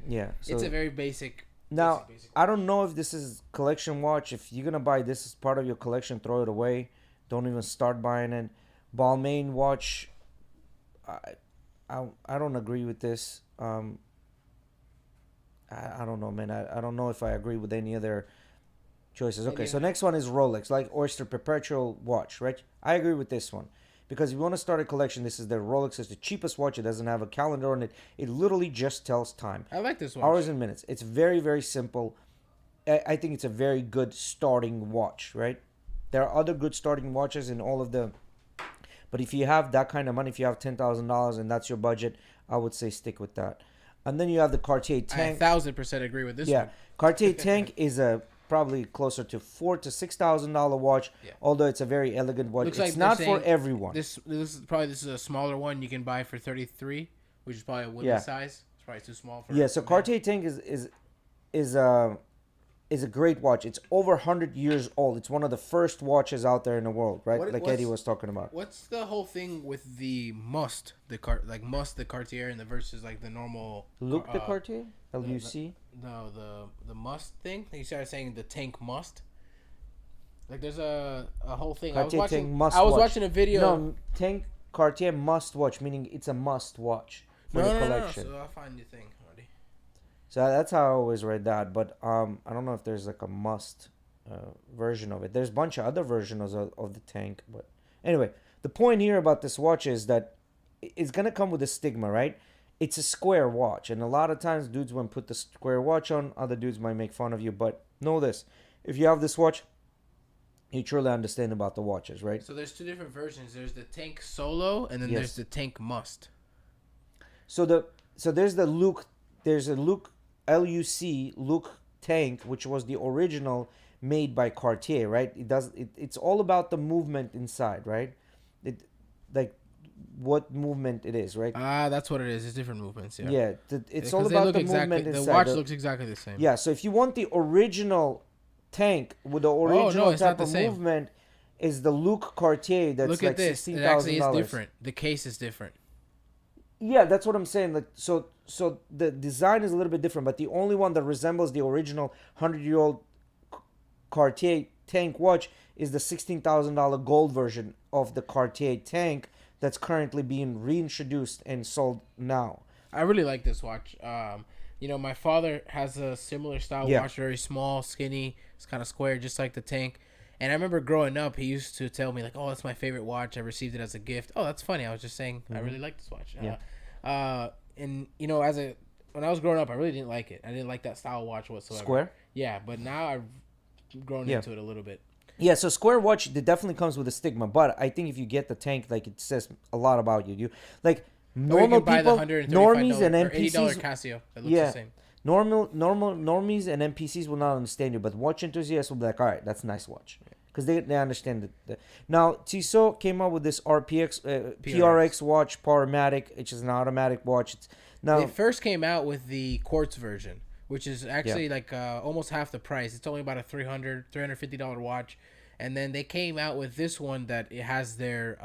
Yeah. So it's a very basic. Now basic I don't know if this is collection watch. If you're gonna buy this as part of your collection, throw it away. Don't even start buying it. Balmain watch. I don't agree with this. Um, I don't know, man. I don't know if I agree with any other choices. Okay, so next one is Rolex, like Oyster Perpetual watch, right? I agree with this one. Because if you want to start a collection, this is the Rolex. It's the cheapest watch. It doesn't have a calendar on it. It literally just tells time. I like this watch. Hours and minutes. It's very, very simple. I think it's a very good starting watch, right? There are other good starting watches in all of the... But if you have that kind of money, if you have $10,000 and that's your budget, I would say stick with that. And then you have the Cartier Tank. I 1,000% agree with this one. Cartier Tank is a probably closer to $4,000 to $6,000 watch. Yeah. Although it's a very elegant watch, Looks it's like not for everyone. This is a smaller one you can buy for 33, which is probably a women's size. It's probably too small for. Yeah, so Cartier Tank is a great watch. It's over 100 years old. It's one of the first watches out there in the world, right? Like Eddie was talking about. What's the whole thing with the the Cartier and the versus like the normal Luc de Cartier? LUC? No, the must thing. You started saying the tank must. Like there's a whole thing. Cartier Tank must I was watch. watching a video. No, Tank Cartier must watch, meaning it's a must watch for the collection. No. So I'll find the thing. So that's how I always read that, but I don't know if there's like a must version of it. There's a bunch of other versions of the Tank, but anyway, the point here about this watch is that it's gonna come with a stigma, right? It's a square watch, and a lot of times dudes when put the square watch on, other dudes might make fun of you, but know this: if you have this watch, you truly understand about the watches, right? So there's two different versions. There's the Tank Solo, and then there's the Tank Must. So there's the Luc. There's a Luc. Luc Tank, which was the original made by Cartier, right? It's all about the movement inside, right? Like what movement it is, right? That's what it is. It's different movements. Yeah. It's all about the movement inside. The watch looks exactly the same. Yeah. So if you want the original Tank with the original type of movement, is the Luc Cartier. That's look like at this. $16,000. It actually is different. The case is different. Yeah, that's what I'm saying. Like so the design is a little bit different, but the only one that resembles the original 100-year-old Cartier Tank watch is the $16,000 gold version of the Cartier Tank that's currently being reintroduced and sold now. I really like this watch. My father has a similar style watch, very small, skinny. It's kind of square, just like the Tank. And I remember growing up, he used to tell me like, "Oh, that's my favorite watch. I received it as a gift." Oh, that's funny. I was just saying, I really like this watch. Yeah. And when I was growing up, I really didn't like it. I didn't like that style watch whatsoever. Square. Yeah, but now I've grown into it a little bit. Yeah, so square watch it definitely comes with a stigma, but I think if you get the Tank, like it says a lot about you. You like normal people, normies and NPCs. $80 Casio that looks the same. Normal normies and NPCs will not understand you, but watch enthusiasts will be like, all right, that's a nice watch. Because they understand it. Now, Tissot came out with this PRX watch, Powermatic, which is an automatic watch. They first came out with the quartz version, which is actually like almost half the price. It's only about a $350 watch. And then they came out with this one that it has their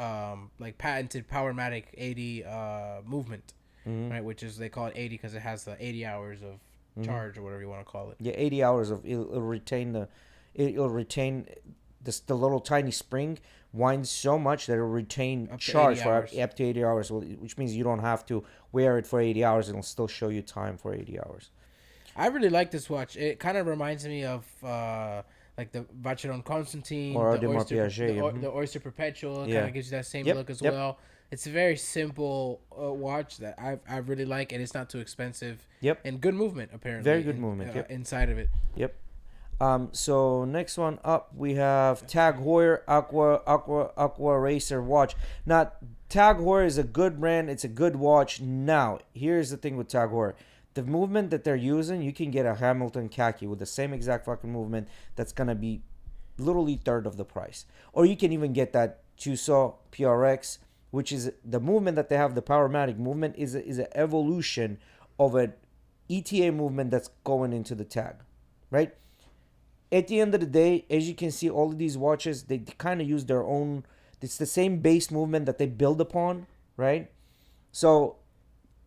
like patented Powermatic 80 movement, right? Which is, they call it 80 because it has the 80 hours of charge or whatever you want to call it. Yeah, 80 hours of it'll retain the little tiny spring winds so much that it'll retain charge for up to 80 hours, which means you don't have to wear it for 80 hours. It'll still show you time for 80 hours. I really like this watch. It kind of reminds me of like the Vacheron Constantin or the Oyster Perpetual. Kind of gives you that same look as well. It's a very simple watch that I really like, and it's not too expensive. And good movement, apparently. Very good movement. Inside of it. So next one up, we have Tag Heuer Aqua Racer watch. Now, Tag Heuer is a good brand. It's a good watch. Now, here's the thing with Tag Heuer. The movement that they're using, you can get a Hamilton Khaki with the same exact fucking movement that's going to be literally third of the price. Or you can even get that Tissot PRX, which is the movement that they have, the Powermatic movement, is an evolution of an ETA movement that's going into the Tag, right? At the end of the day, as you can see, all of these watches, they kind of use their own... It's the same base movement that they build upon, right? So...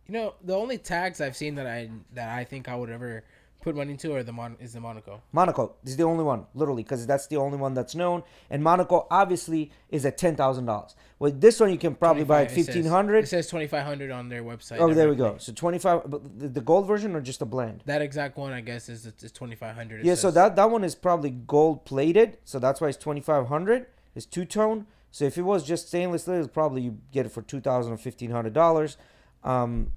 the only tags I've seen that I think I would ever put money into, or is the Monaco? Monaco is the only one, literally, because that's the only one that's known. And Monaco obviously is at $10,000. With this one, you can probably buy at 1,500. It says 2,500 on their website. Oh, there we go. So 25, but the gold version or just a blend? That exact one, I guess, is 2,500. Yeah, so that one is probably gold plated, so that's why it's 2,500. It's two-tone. So if it was just stainless steel, probably you get it for $2,000 or $1,500.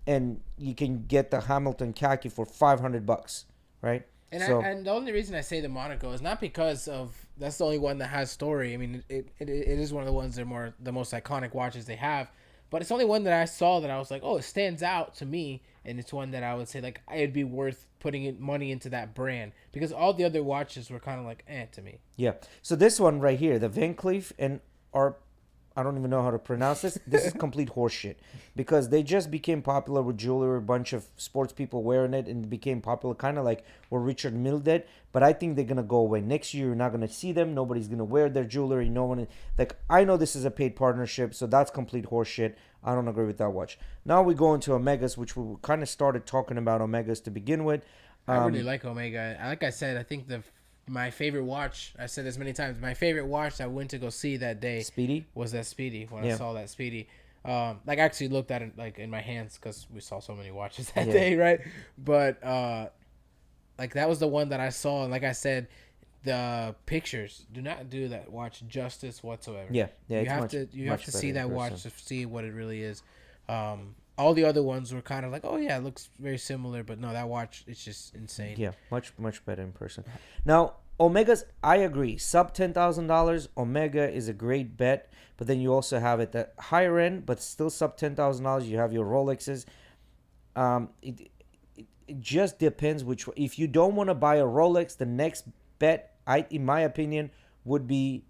And you can get the Hamilton khaki for $500, right? And the only reason I say the Monaco is not because of that's the only one that has story. I mean, it is one of the ones that are the most iconic watches they have, but it's the only one that I saw that I was like, oh, it stands out to me, and it's one that I would say like it'd be worth putting money into that brand, because all the other watches were kind of like to me. Yeah. So this one right here, the Van Cleef and I don't even know how to pronounce this. This is complete horseshit, because they just became popular with jewelry. A bunch of sports people wearing it, and it became popular, kind of like what Richard Mille did. But I think they're gonna go away next year. You're not gonna see them. Nobody's gonna wear their jewelry. No one, like, I know this is a paid partnership, so that's complete horseshit. I don't agree with that watch. Now we go into Omegas, which we kind of started talking about Omegas to begin with. I really like Omega. Like I said, I think my favorite watch, I said this many times, my favorite watch I went to go see that day Speedy was that Speedy. When I saw that Speedy, like I actually looked at it like in my hands, because we saw so many watches that day, right? But like that was the one that I saw, and like I said, the pictures do not do that watch justice whatsoever. Yeah, you have to see that watch to see what it really is. All the other ones were kind of like, oh yeah, it looks very similar, but no, that watch, it's just insane. Yeah, much better in person. Now, Omegas, I agree. Sub $10,000, Omega is a great bet, but then you also have it at higher end, but still sub $10,000. You have your Rolexes. It just depends which. If you don't want to buy a Rolex, the next bet, in my opinion, would be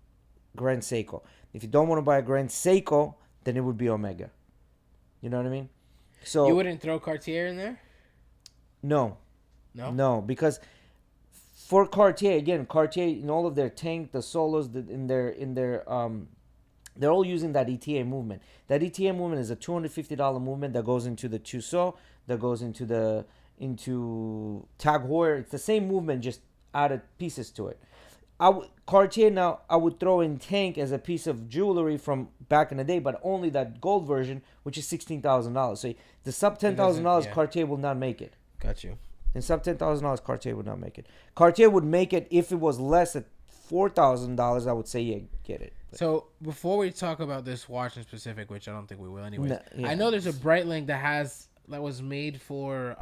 Grand Seiko. If you don't want to buy a Grand Seiko, then it would be Omega. You know what I mean? So you wouldn't throw Cartier in there? No, because for Cartier, again, Cartier in all of their tank, the solos, they're all using that ETA movement. That ETA movement is a $250 movement that goes into the Tissot, that goes into Tag Heuer. It's the same movement, just added pieces to it. Cartier now, I would throw in tank as a piece of jewelry from back in the day, but only that gold version, which is $16,000. So the sub $10,000, Cartier will not make it. Got you. And sub $10,000, Cartier would not make it. Cartier would make it if it was less at $4,000. I would say, yeah, get it. But so before we talk about this watch in specific, which I don't think we will anyways, yeah. I know there's a Breitling that was made for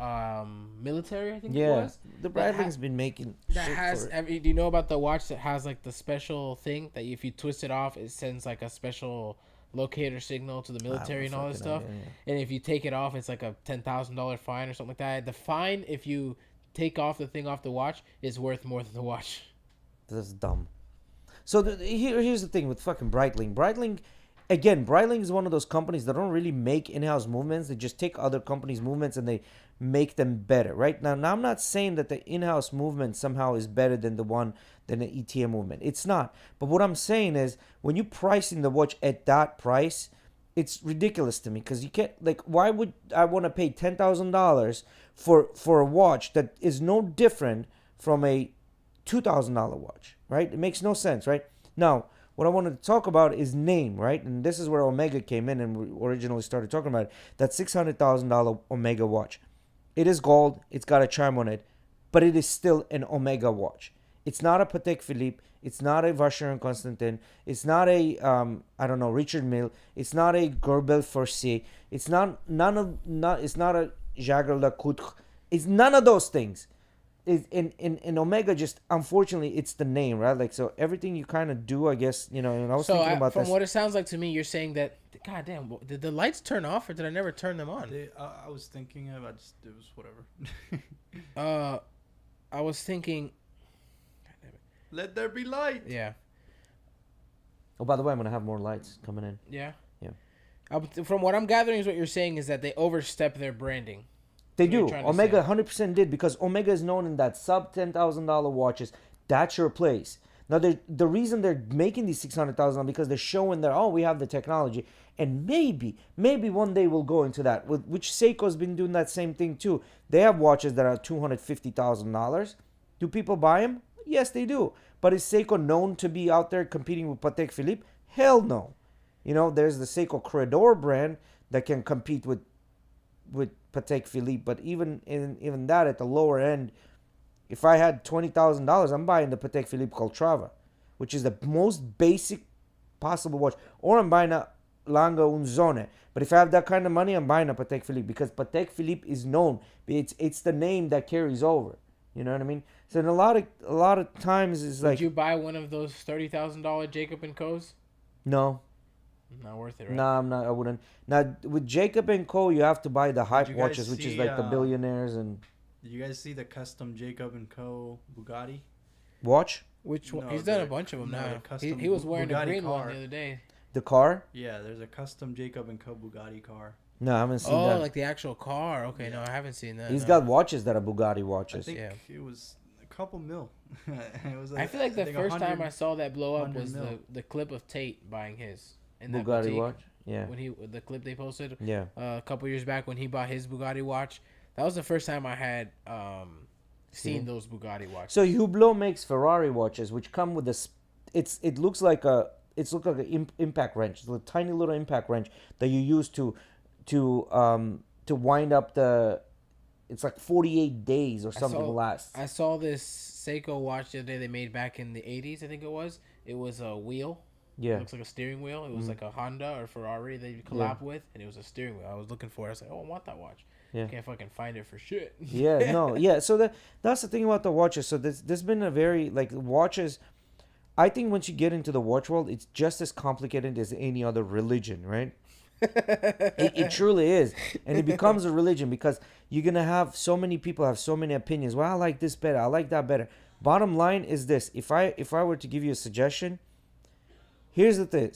military, I think it was. The Breitling's been making that shit has. for it. Do you know about the watch that has like the special thing that if you twist it off, it sends like a special locator signal to the military and all this stuff? Idea, And if you take it off, it's like a $10,000 fine or something like that. The fine, if you take off the thing off the watch, is worth more than the watch. That's dumb. So here's the thing with fucking Breitling. Breitling is one of those companies that don't really make in-house movements. They just take other companies' movements and they make them better, right? Now I'm not saying that the in-house movement somehow is better than the ETA movement. It's not. But what I'm saying is, when you pricing the watch at that price, it's ridiculous to me, because you can't, like, why would I want to pay $10,000 for a watch that is no different from a $2,000 watch, right? It makes no sense, right? Now, what I wanted to talk about is name, right? And this is where Omega came in, and we originally started talking about it. That $600,000 Omega watch. It is gold. It's got a chime on it, but it is still an Omega watch. It's not a Patek Philippe. It's not a Vacheron Constantin. It's not a Richard Mille. It's not a Gerbel Forcier. It's not a Jaeger LeCoultre. It's none of those things. In Omega, just unfortunately, it's the name, right? Like, so everything you kind of do, I guess, and I was thinking about from this. what it sounds like to me, you're saying that, goddamn, did the lights turn off, or did I never turn them on? I was thinking it was whatever. I was thinking, let there be light. Yeah. Oh, by the way, I'm gonna have more lights coming in. Yeah. Yeah. From what I'm gathering, is what you're saying is that they overstep their branding. They do. Omega 100% did, because Omega is known in that sub $10,000 watches. That's your place. Now, the reason they're making these $600,000 because they're showing that, oh, we have the technology, and maybe one day we'll go into that. Which Seiko's been doing that same thing too. They have watches that are $250,000. Do people buy them? Yes, they do. But is Seiko known to be out there competing with Patek Philippe? Hell no. You know, there's the Seiko Corridor brand that can compete with Patek Philippe, but even that at the lower end, if I had $20,000, I'm buying the Patek Philippe Coltrava, which is the most basic possible watch, or I'm buying a Lange Unzone. But if I have that kind of money, I'm buying a Patek Philippe because Patek Philippe is known. It's the name that carries over. You know what I mean? So in a lot of times it's like. Would you buy one of those $30,000 Jacob and Co's? No. Not worth it, right? No, I'm not. I wouldn't. Now with Jacob and Co, you have to buy the hype watches, which is like the billionaires and. Did you guys see the custom Jacob and Co Bugatti Watch? Which one? No, He's done a bunch of them now. He was wearing a green one the other day. The car? Yeah, there's a custom Jacob and Co Bugatti car. No, I haven't seen Oh, that. like the actual car. Okay, no, I haven't seen that. He's got watches that are Bugatti watches. I think it was a couple mil. It was I feel like the first time I saw that blow up was mil. the clip of Tate buying his in that Bugatti boutique. watch? Yeah. When the clip they posted Yeah. a couple years back when he bought his Bugatti watch. That was the first time I had seen those Bugatti watches. So Hublot makes Ferrari watches, which come with this. It looks like an impact wrench. It's a tiny little impact wrench that you use to wind up the. It's like 48 days or something lasts. I saw this Seiko watch the other day they made back in the 80s. I think it was. It was a wheel. Yeah. It looks like a steering wheel. It was like a Honda or Ferrari they collabed with, and it was a steering wheel. I was looking for it. I was like, oh, I want that watch. Yeah. Can't fucking find it for shit. Yeah, no, yeah. So that's the thing about the watches. So there's been a very like watches. I think once you get into the watch world, it's just as complicated as any other religion, right? It truly is, and it becomes a religion because you're gonna have so many people have so many opinions. Well, I like this better. I like that better. Bottom line is this: if I were to give you a suggestion, here's the thing.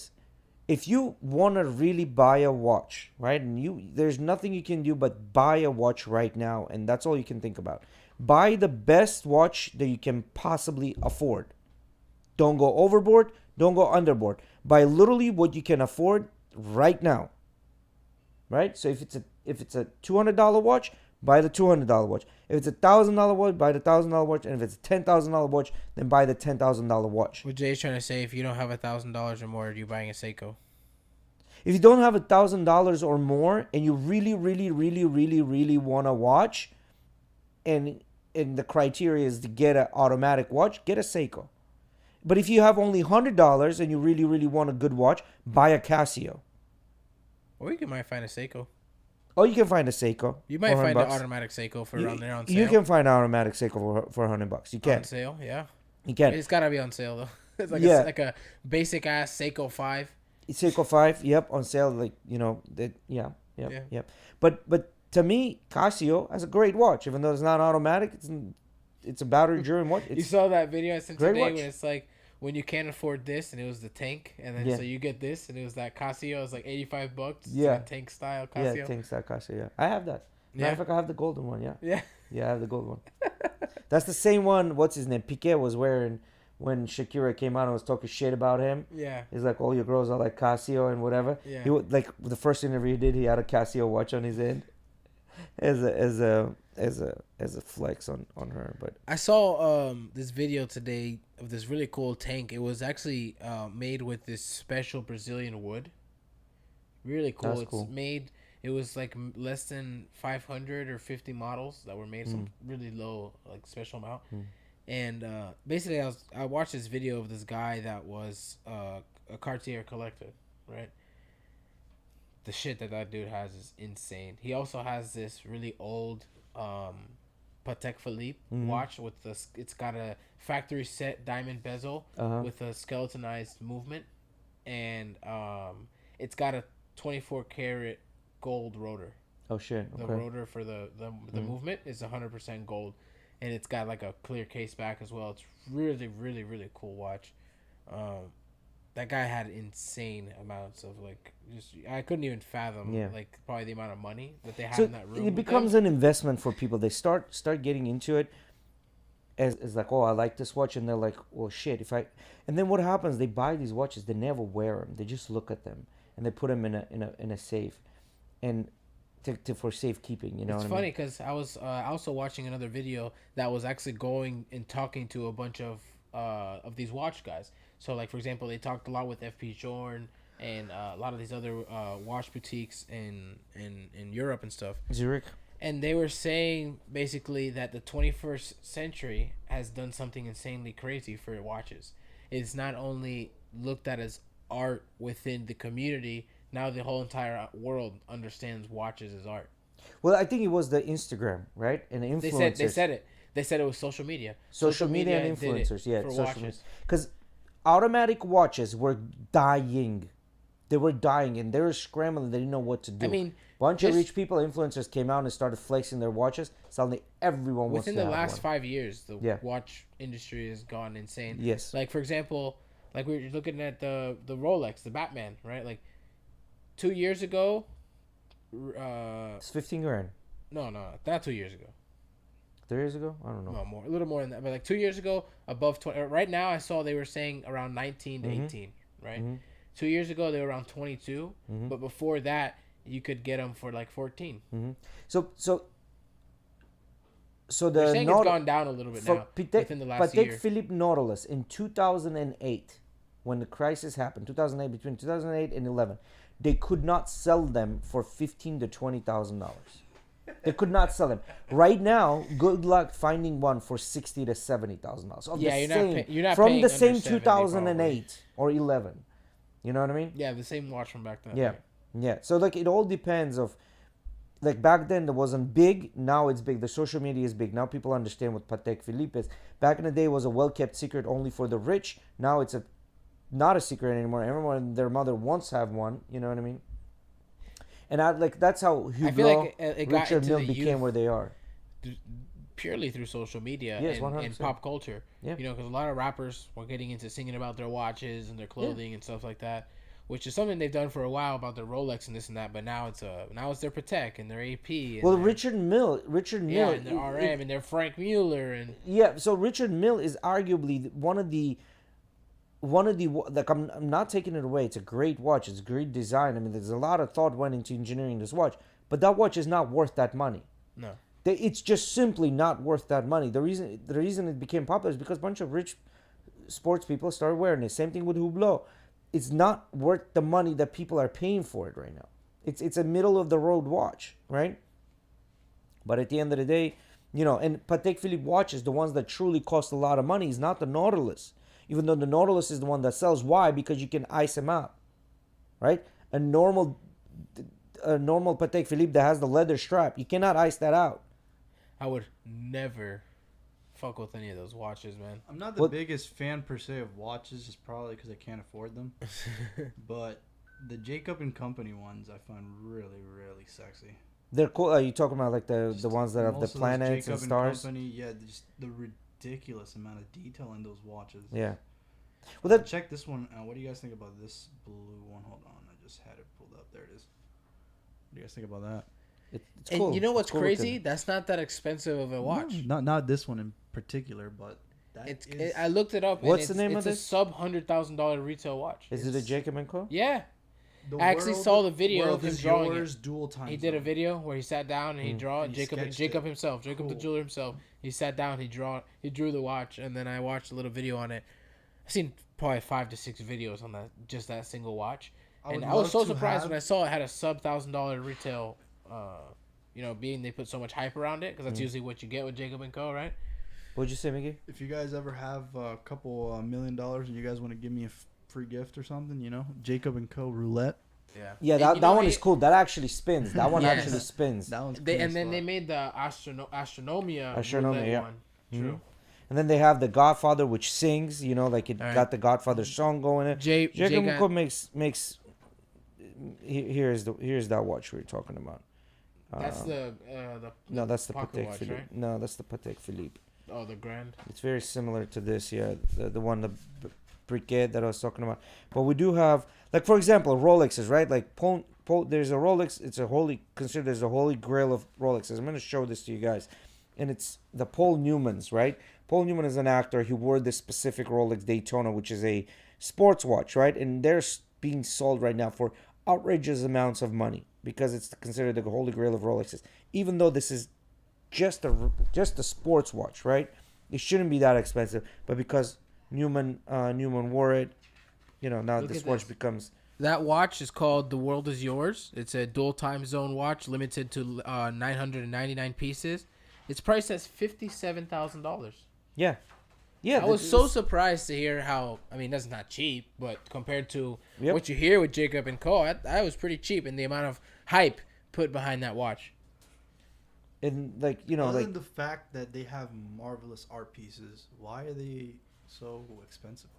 If you want to really buy a watch, right, and there's nothing you can do but buy a watch right now, and that's all you can think about. Buy the best watch that you can possibly afford. Don't go overboard. Don't go underboard. Buy literally what you can afford right now. Right? So if it's a $200 watch, buy the $200 watch. If it's a $1,000 watch, buy the $1,000 watch. And if it's a $10,000 watch, then buy the $10,000 watch. What Jay's trying to say, if you don't have $1,000 or more, are you buying a Seiko? If you don't have $1,000 or more, and you really, really, really, really, really want to watch, and the criteria is to get an automatic watch, get a Seiko. But if you have only $100 and you really, really want a good watch, buy a Casio. Or you might find a Seiko. Or you can find a Seiko. You might find an automatic Seiko for around there on sale. You can find an automatic Seiko for $100. You can. On sale, yeah. You can. It's gotta be on sale though. It's like like a basic ass Seiko 5. Seiko 5, yep, on sale. Like yep. But to me, Casio has a great watch, even though it's not automatic. It's a battery driven watch. You saw that video I sent today watch. when it's like when you can't afford this, and it was the tank, and then so you get this, and it was that Casio. It was like $85. Yeah, tank style Casio. Yeah, tank style Casio. Yeah, I have that. Matter of fact, I have the golden one. Yeah, I have the gold one. That's the same one. What's his name? Piqué was wearing when Shakira came out and was talking shit about him. Yeah, he's like, all your girls are like Casio and whatever. Yeah, he like the first interview he did, he had a Casio watch on his head as a flex on her. But I saw this video today of this really cool tank. It was actually made with this special Brazilian wood. Really cool. That's it's cool. made. It was like less than 500 or 50 models that were made some really low, like special amount. And basically, I watched this video of this guy that was a Cartier collector, right? The shit that dude has is insane. He also has this really old Patek Philippe watch with it's got a factory set diamond bezel with a skeletonized movement, and it's got a 24 karat gold rotor. Oh shit! Okay. The rotor for the movement is 100% gold, and it's got like a clear case back as well. It's really, really, really cool watch. That guy had insane amounts of I couldn't even fathom like probably the amount of money that they had in that room. It becomes an investment for people. They start getting into it. as like, oh, I like this watch, and they're like, well, shit, if I, and then what happens? They buy these watches, they never wear them. They just look at them and they put them in a safe, and for safekeeping. You know, It's what I funny mean? because I was also watching another video that was actually going and talking to a bunch of these watch guys. So, like, for example, they talked a lot with FP Journe and a lot of these other watch boutiques in Europe and stuff. Zurich. And they were saying basically that the 21st century has done something insanely crazy for watches. It's not only looked at as art within the community, now the whole entire world understands watches as art. Well, I think it was the Instagram, right? And the influencers. They said it was social media. Social media and did it influencers, yeah. for Social watches. Because automatic watches were dying. They were dying, and they were scrambling. They didn't know what to do. I mean, bunch of just- rich people, influencers, came out and started flexing their watches. Suddenly, everyone wants to within the have last one. 5 years, the Yeah. watch industry has gone insane. Yes. Like, for example, like we were looking at the Rolex, the Batman, right? Like 2 years ago, It's 15 grand. no, not 2 years ago. 3 years ago? I don't know. No, more, a little more than that. But like 2 years ago, above 20. Right now, I saw they were saying around 19 to 18, right? 2 years ago, they were around 22. But before that, you could get them for like 14. So the They're saying it's Naut- gone down a little bit for now Patek, within the last Patek year. Philippe Nautilus in 2008, when the crisis happened, 2008, between 2008 and 11, they could not sell them for $15,000 to $20,000. They could not sell them. Right now, good luck finding one for $60,000 to $70,000. Yeah, you're not from paying the under same 70 2008 or 11. You know what I mean? Yeah, the same watch from back then. Yeah, right? yeah. So like it all depends of, like back then it wasn't big. Now it's big. The social media is big. Now people understand what Patek Philippe is. Back in the day, it was a well kept secret only for the rich. Now it's not a secret anymore. Everyone and their mother wants to have one. You know what I mean? And that's how I feel Hublot, like it got Richard into Mille the became youth where they are. purely through social media Yes, and 100%. pop culture. Yeah. You know, because a lot of rappers were getting into singing about their watches and their clothing and stuff like that, which is something they've done for a while about their Rolex and this and that. But now it's their Patek and their AP. And Well, their, Richard Mille, yeah, and their RM and their Frank Mueller and yeah. So Richard Mille is arguably one of the like I'm not taking it away. It's a great watch. It's great design. I mean, there's a lot of thought went into engineering this watch, but that watch is not worth that money. no. It's just simply not worth that money. The reason it became popular is because a bunch of rich sports people started wearing it. Same thing with Hublot. It's not worth the money that people are paying for it right now. It's a middle of the road watch, right? But at the end of the day, you know, and Patek Philippe watches, the ones that truly cost a lot of money, is not the Nautilus. Even though the Nautilus is the one that sells. Why? Because you can ice them out, right? A normal Patek Philippe that has the leather strap, you cannot ice that out. I would never fuck with any of those watches, man. I'm not the biggest fan per se of watches, just probably because I can't afford them. But the Jacob and Company ones I find really, really sexy. They're cool. Are you talking about like the Just ones that have the most of those planets Jacob and stars? Company, yeah, just the ridiculous amount of detail in those watches. Yeah. Well, that Check this one out. What do you guys think about this blue one? Hold on, I just had it pulled up. There it is. What do you guys think about that? it's And cool. you know what's It's cool crazy? looking. That's not that expensive of a watch. No, not this one in particular, but that is. I looked it up. What's and the name of it's this? a sub $100,000 retail watch. Is it a Jacob and Co? Yeah. The I actually saw the video world of him is drawing yours, it. dual time He did a zone. video where he sat down and he drew it. And he sketched Jacob it. himself, Jacob the Cool. jeweler himself. He sat down, he drew the watch, and then I watched a little video on it. I've seen probably 5 to 6 videos on that single watch, would and I was so love to surprised have- when I saw it had a sub $1,000 retail. You know, being they put so much hype around it because that's usually what you get with Jacob and Co. Right? What'd you say, Mickey? If you guys ever have a couple $1 million and you guys want to give me a free gift or something, you know, Jacob and Co. roulette. Yeah. Yeah, And that you know, one is cool. That actually spins. That one Yes. actually spins. That one's They cool and as then fuck. they made the Astronomia Astronomia, yeah. one. True. And then they have the Godfather, which sings. You know, like it All right. got the Godfather song going in. Jacob and Co makes. Here's that watch we were talking about. That's the No, that's the pocket Patek watch, Philippe. right? No, that's the Patek Philippe. Oh, the Grand. It's very similar to this, yeah. The one, the briquette that I was talking about. But we do have, like, for example, Rolexes, right? Like, there's a Rolex. It's considered as a holy grail of Rolexes. I'm going to show this to you guys. And it's the Paul Newmans, right? Paul Newman is an actor. He wore this specific Rolex Daytona, which is a sports watch, right? And they're being sold right now for outrageous amounts of money because it's considered the holy grail of Rolexes. Even though this is just a sports watch, right? It shouldn't be that expensive, but because Newman wore it, now Look this at watch this. becomes. That watch is called The World Is Yours. It's a dual time zone watch, limited to 999 pieces. It's priced at $57,000. Yeah. Yeah, I was so surprised to hear how. I mean, that's not cheap, but compared to Yep. what you hear with Jacob and Co, I was pretty cheap in the amount of hype put behind that watch. And Other than the fact that they have marvelous art pieces, why are they so expensive?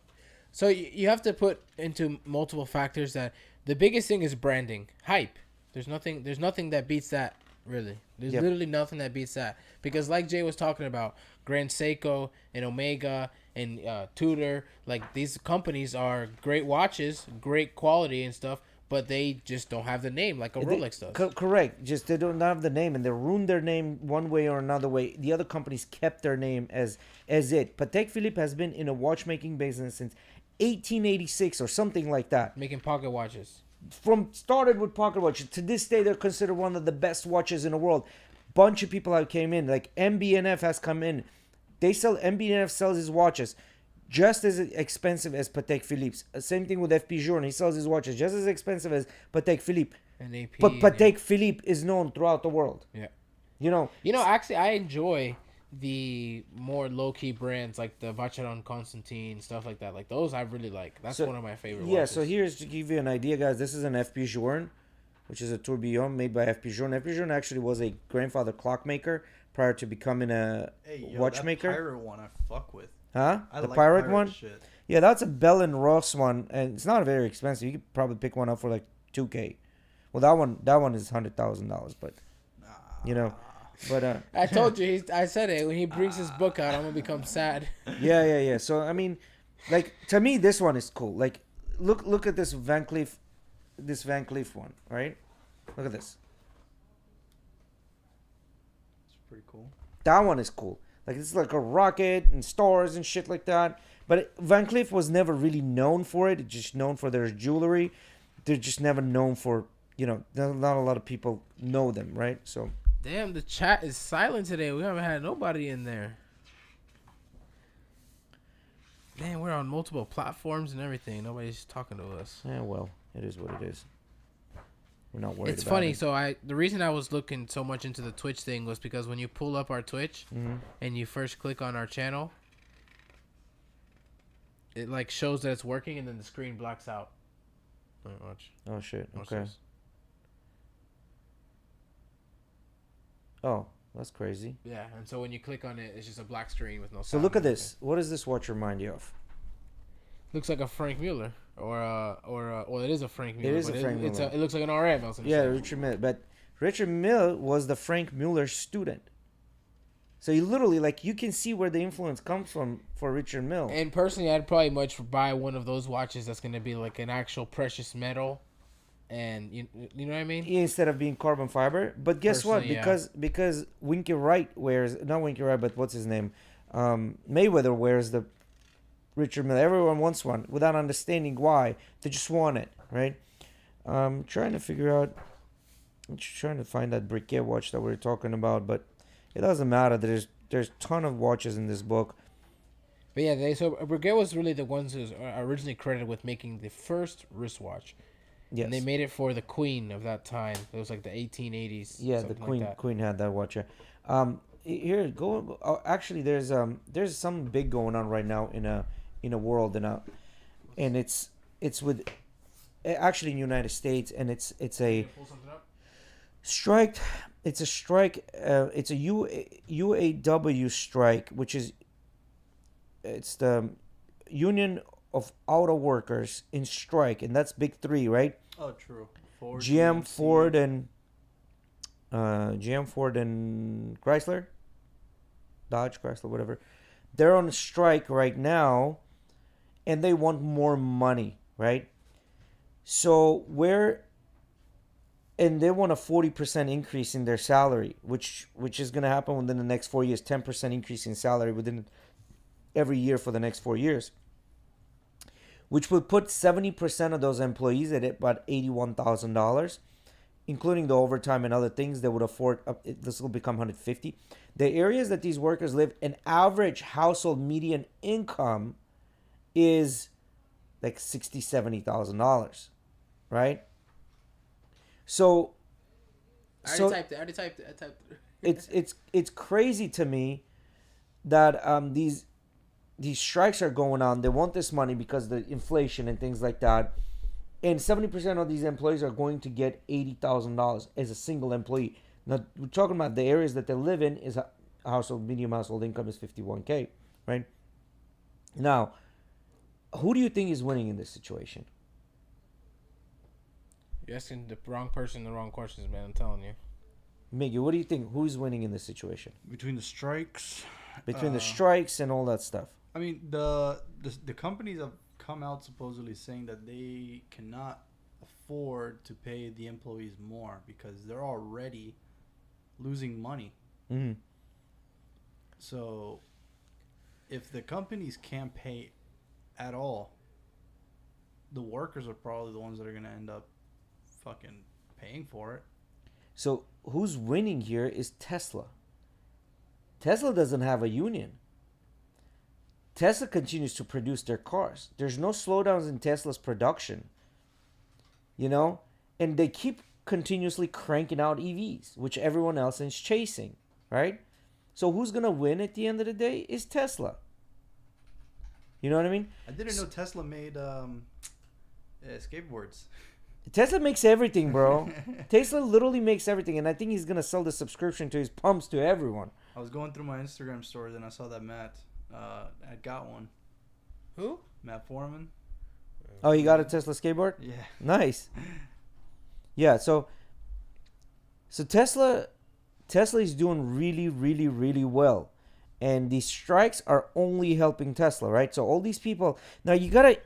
So you have to put into multiple factors that the biggest thing is branding, hype. There's nothing that beats that, really. There's Yep. literally nothing that beats that, because like Jay was talking about, Grand Seiko and Omega and Tudor, like these companies are great watches, great quality and stuff, but they just don't have the name like a Rolex does. Correct. Just they don't have the name, and they ruined their name one way or another way. The other companies kept their name as it. Patek Philippe has been in a watchmaking business since 1886 or something like that. Making pocket watches. Started with pocket watches. To this day, they're considered one of the best watches in the world. Bunch of people have came in. Like MBNF has come in. MBNF sells his watches just as expensive as Patek Philippe's. Same thing with FP Journe. He sells his watches just as expensive as Patek Philippe. And AP. But Patek Philippe is known throughout the world. Yeah. Actually, I enjoy the more low-key brands like the Vacheron Constantin, stuff like that. Like those I really like. That's one of my favorite Yeah, watches. so here's to give you an idea, guys. This is an FP Journe, which is a tourbillon made by FP Journe. FP Journe actually was a grandfather clockmaker prior to becoming a watchmaker. That pirate one I fuck with. Huh? I The like pirate one? shit. Yeah, that's a Bell and Ross one, and it's not very expensive. You could probably pick one up for like $2,000. Well, that one is $100,000, but I told you, I said it. When he brings his book out, I'm gonna become sad. yeah. So I mean, like to me, this one is cool. Like, look at this Van Cleef one, right? Look at this. It's pretty cool. That one is cool. Like it's like a rocket and stars and shit like that. But Van Cleef was never really known for it. It's just known for their jewelry. They're just never known for, not a lot of people know them, right? So. Damn, the chat is silent today. We haven't had nobody in there. Man, we're on multiple platforms and everything. Nobody's talking to us. Yeah, well, it is what it is. We're not worried. It's about funny. it. So the reason I was looking so much into the Twitch thing was because when you pull up our Twitch and you first click on our channel, it like shows that it's working and then the screen blacks out. Watch. Oh shit. Watch Okay. this. Oh, that's crazy. Yeah, and so when you click on it, it's just a black screen with no sound. So look at or this. What does this watch remind you of? anything. Looks like a Frank Mueller, well, it is a Frank Mueller. It is a but Frank Mueller. It looks like an RM. Or some Yeah, shit. Richard Mille. But Richard Mille was the Frank Mueller student. So you literally, like, you can see where the influence comes from for Richard Mille. And personally, I'd probably much buy one of those watches that's gonna be like an actual precious metal, and you know what I mean. Instead of being carbon fiber. But guess what? Personally, yeah. Because Winky Wright wears, not Winky Wright, but what's his name? Mayweather wears the Richard Mille. Everyone wants one without understanding why. They just want it, right? I'm trying to find that briquet watch that we were talking about, but it doesn't matter. There's a ton of watches in this book. But yeah, so Breguet was really the ones who was originally credited with making the first wristwatch. Yes. And they made it for the queen of that time. It was like the 1880s. Yeah, the something queen like that. queen had that watch. Yeah. Here go. Actually, there's something big going on right now in a world and it's with actually in the United States, and it's a Pull something up? strike. It's a strike. It's a UAW strike, which is it's the Union of Auto Workers in strike, and that's big three, right? Oh, true. Ford, GM, GMC. Ford, and Chrysler, Dodge, Chrysler, whatever. They're on strike right now, and they want more money, right? So and they want a 40% increase in their salary, which is going to happen within the next 4 years. 10% increase in salary within every year for the next 4 years, which would put 70% of those employees at about $81,000, including the overtime and other things that would afford. This will become 150. The areas that these workers live, an average household median income is like $60,000-$70,000, right? So, I already typed it. it's crazy to me that these strikes are going on. They want this money because of the inflation and things like that. And 70% of these employees are going to get $80,000 as a single employee. Now, we're talking about the areas that they live in is medium household income is $51K, right? Now, who do you think is winning in this situation? You're asking the wrong person the wrong questions, man. I'm telling you. Miggy, what do you think? Who's winning in this situation? Between the strikes. Between the strikes and all that stuff. I mean, the companies have come out supposedly saying that they cannot afford to pay the employees more because they're already losing money. Mm-hmm. So, if the companies can't pay at all, the workers are probably the ones that are going to end up fucking paying for it. So, who's winning here is Tesla. Tesla doesn't have a union. Tesla continues to produce their cars. There's no slowdowns in Tesla's production. You know? And they keep continuously cranking out EVs, which everyone else is chasing, right? So who's going to win at the end of the day is Tesla. You know what I mean? I didn't know Tesla made skateboards. Tesla makes everything, bro. Tesla literally makes everything, and I think he's going to sell the subscription to his pumps to everyone. I was going through my Instagram stories and I saw that Matt had got one. Who? Matt Foreman. Oh, you got a Tesla skateboard? Yeah. Nice. Yeah, so Tesla is doing really, really, really well. And these strikes are only helping Tesla, right? So all these people now you gotta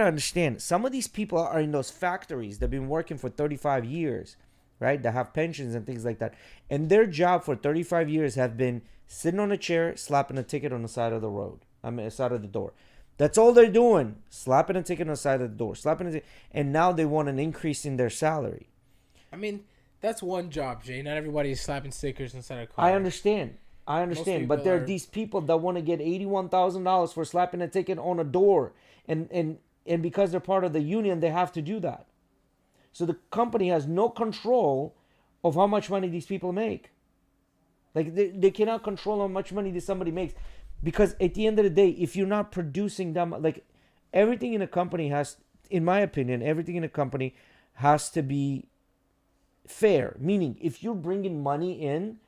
understand, some of these people are in those factories. They've been working for 35 years, right? They have pensions and things like that. And their job for 35 years have been sitting on a chair, slapping a ticket on the side of the road. Side of the door. That's all they're doing. Slapping a ticket on the side of the door. And now they want an increase in their salary. I mean, that's one job, Jay. Not everybody is slapping stickers inside a car. I understand, but there are these people that want to get $81,000 for slapping a ticket on a door, and because they're part of the union, they have to do that. So the company has no control of how much money these people make. Like they cannot control how much money somebody makes, because at the end of the day, if you're not producing them, like everything in a company has, in my opinion, everything in a company has to be fair. Meaning, if you're bringing money in,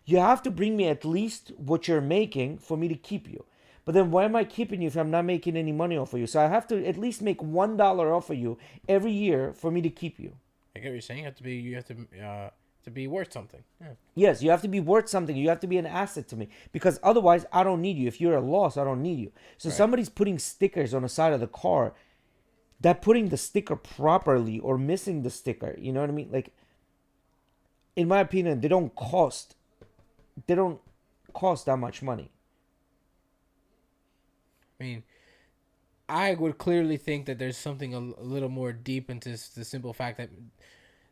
you have to bring me at least what you're making for me to keep you. But then why am I keeping you if I'm not making any money off of you? So I have to at least make $1 off of you every year for me to keep you. I get what you're saying. You have to be worth something. Yeah. Yes, you have to be worth something. You have to be an asset to me, because otherwise I don't need you. If you're a loss, I don't need you. So somebody's putting stickers on the side of the car, that putting the sticker properly or missing the sticker, you know what I mean? Like, in my opinion, they don't cost that much money. I mean, I would clearly think that there's something a little more deep into the simple fact that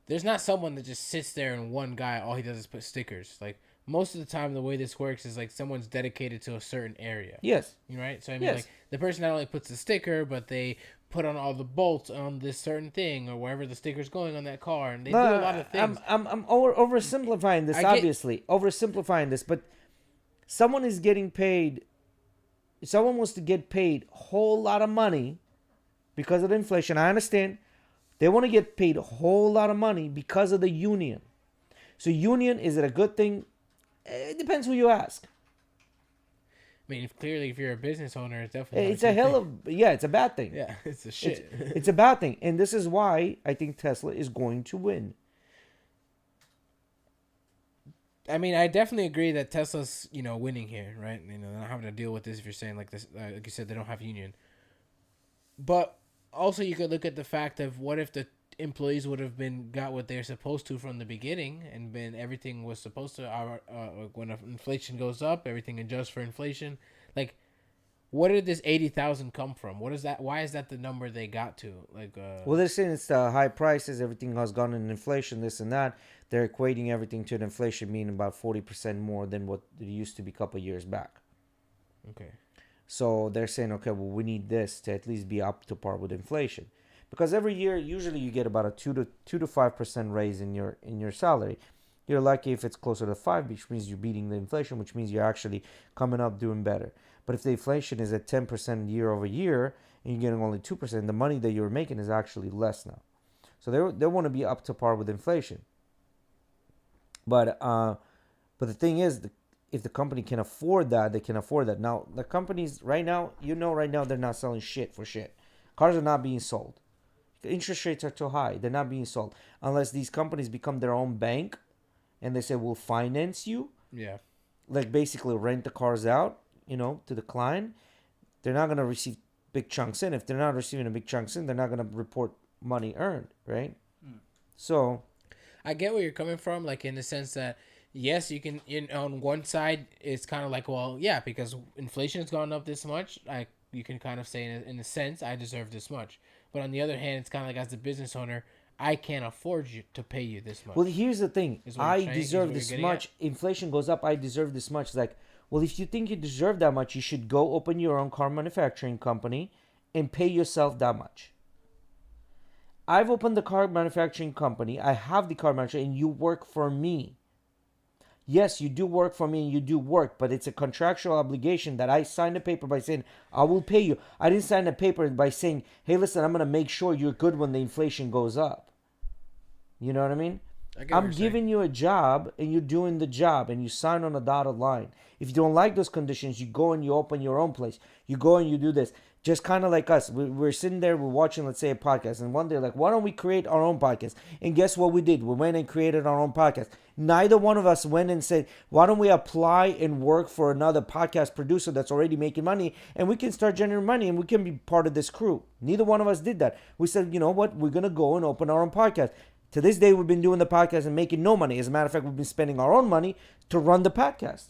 there's not someone that just sits there and one guy, all he does is put stickers. Like, most of the time, the way this works is like someone's dedicated to a certain area. Yes. Right? So, I mean, like, the person not only puts the sticker, but they put on all the bolts on this certain thing or wherever the sticker's going on that car. And they do a lot of things. I'm oversimplifying this, oversimplifying this, but someone is getting paid. Someone wants to get paid a whole lot of money because of the inflation. I understand. They want to get paid a whole lot of money because of the union. So union, is it a good thing? It depends who you ask. I mean, clearly, if you're a business owner, it's definitely it's a bad thing. Yeah, it's a shit. It's a bad thing, and this is why I think Tesla is going to win. I mean, I definitely agree that Tesla's, winning here, right? They're not having to deal with this if you're saying like this, like you said, they don't have union. But also, you could look at the fact of what if the employees would have got what they're supposed to from the beginning, and everything was supposed to. When inflation goes up, everything adjusts for inflation. Like, What did this 80,000 come from? What is that? Why is that the number they got to? Like, Well, they're saying it's the high prices. Everything has gone in inflation, this and that. They're equating everything to an inflation, meaning about 40% more than what it used to be a couple of years back. okay. So they're saying, okay, well, we need this to at least be up to par with inflation, because every year usually you get about a 2 to 5% raise in your salary. You're lucky if it's closer to 5, which means you're beating the inflation, which means you're actually coming up doing better. But if the inflation is at 10% year over year and you're getting only 2%, the money that you're making is actually less now. So they want to be up to par with inflation. But the thing is, if the company can afford that, they can afford that. Now, the companies right now, they're not selling shit for shit. Cars are not being sold. Interest rates are too high. They're not being sold. Unless these companies become their own bank and they say, we'll finance you. Yeah. Like basically rent the cars out, to the client. They're not going to receive big chunks in. If they're not receiving a big chunks in, they're not going to report money earned, right? So I get where you're coming from, like in the sense that yes, you can. On one side, it's kind of like, well, yeah, because inflation has gone up this much. You can kind of say in a sense, I deserve this much. But on the other hand, it's kind of like as a business owner, I can't afford you to pay you this much. well, here's the thing. I deserve what this you're getting much. Inflation goes up. I deserve this much. It's like, well, if you think you deserve that much, you should go open your own car manufacturing company and pay yourself that much. I've opened the car manufacturing company. I have the car manufacturing, and you work for me. Yes, you do work for me and you do work, but it's a contractual obligation that I signed a paper by saying, I will pay you. I didn't sign a paper by saying, hey, listen, I'm going to make sure you're good when the inflation goes up. You know what I mean? I'm giving you a job and you're doing the job and you sign on a dotted line. If you don't like those conditions, you go and you open your own place. You go and you do this. Just kind of like us. We're sitting there, we're watching, let's say, a podcast. And one day, like, why don't we create our own podcast? And guess what we did? We went and created our own podcast. Neither one of us went and said, why don't we apply and work for another podcast producer that's already making money and we can start generating money and we can be part of this crew. Neither one of us did that. We said, you know what? We're going to go and open our own podcast. To this day, we've been doing the podcast and making no money. As a matter of fact, we've been spending our own money to run the podcast.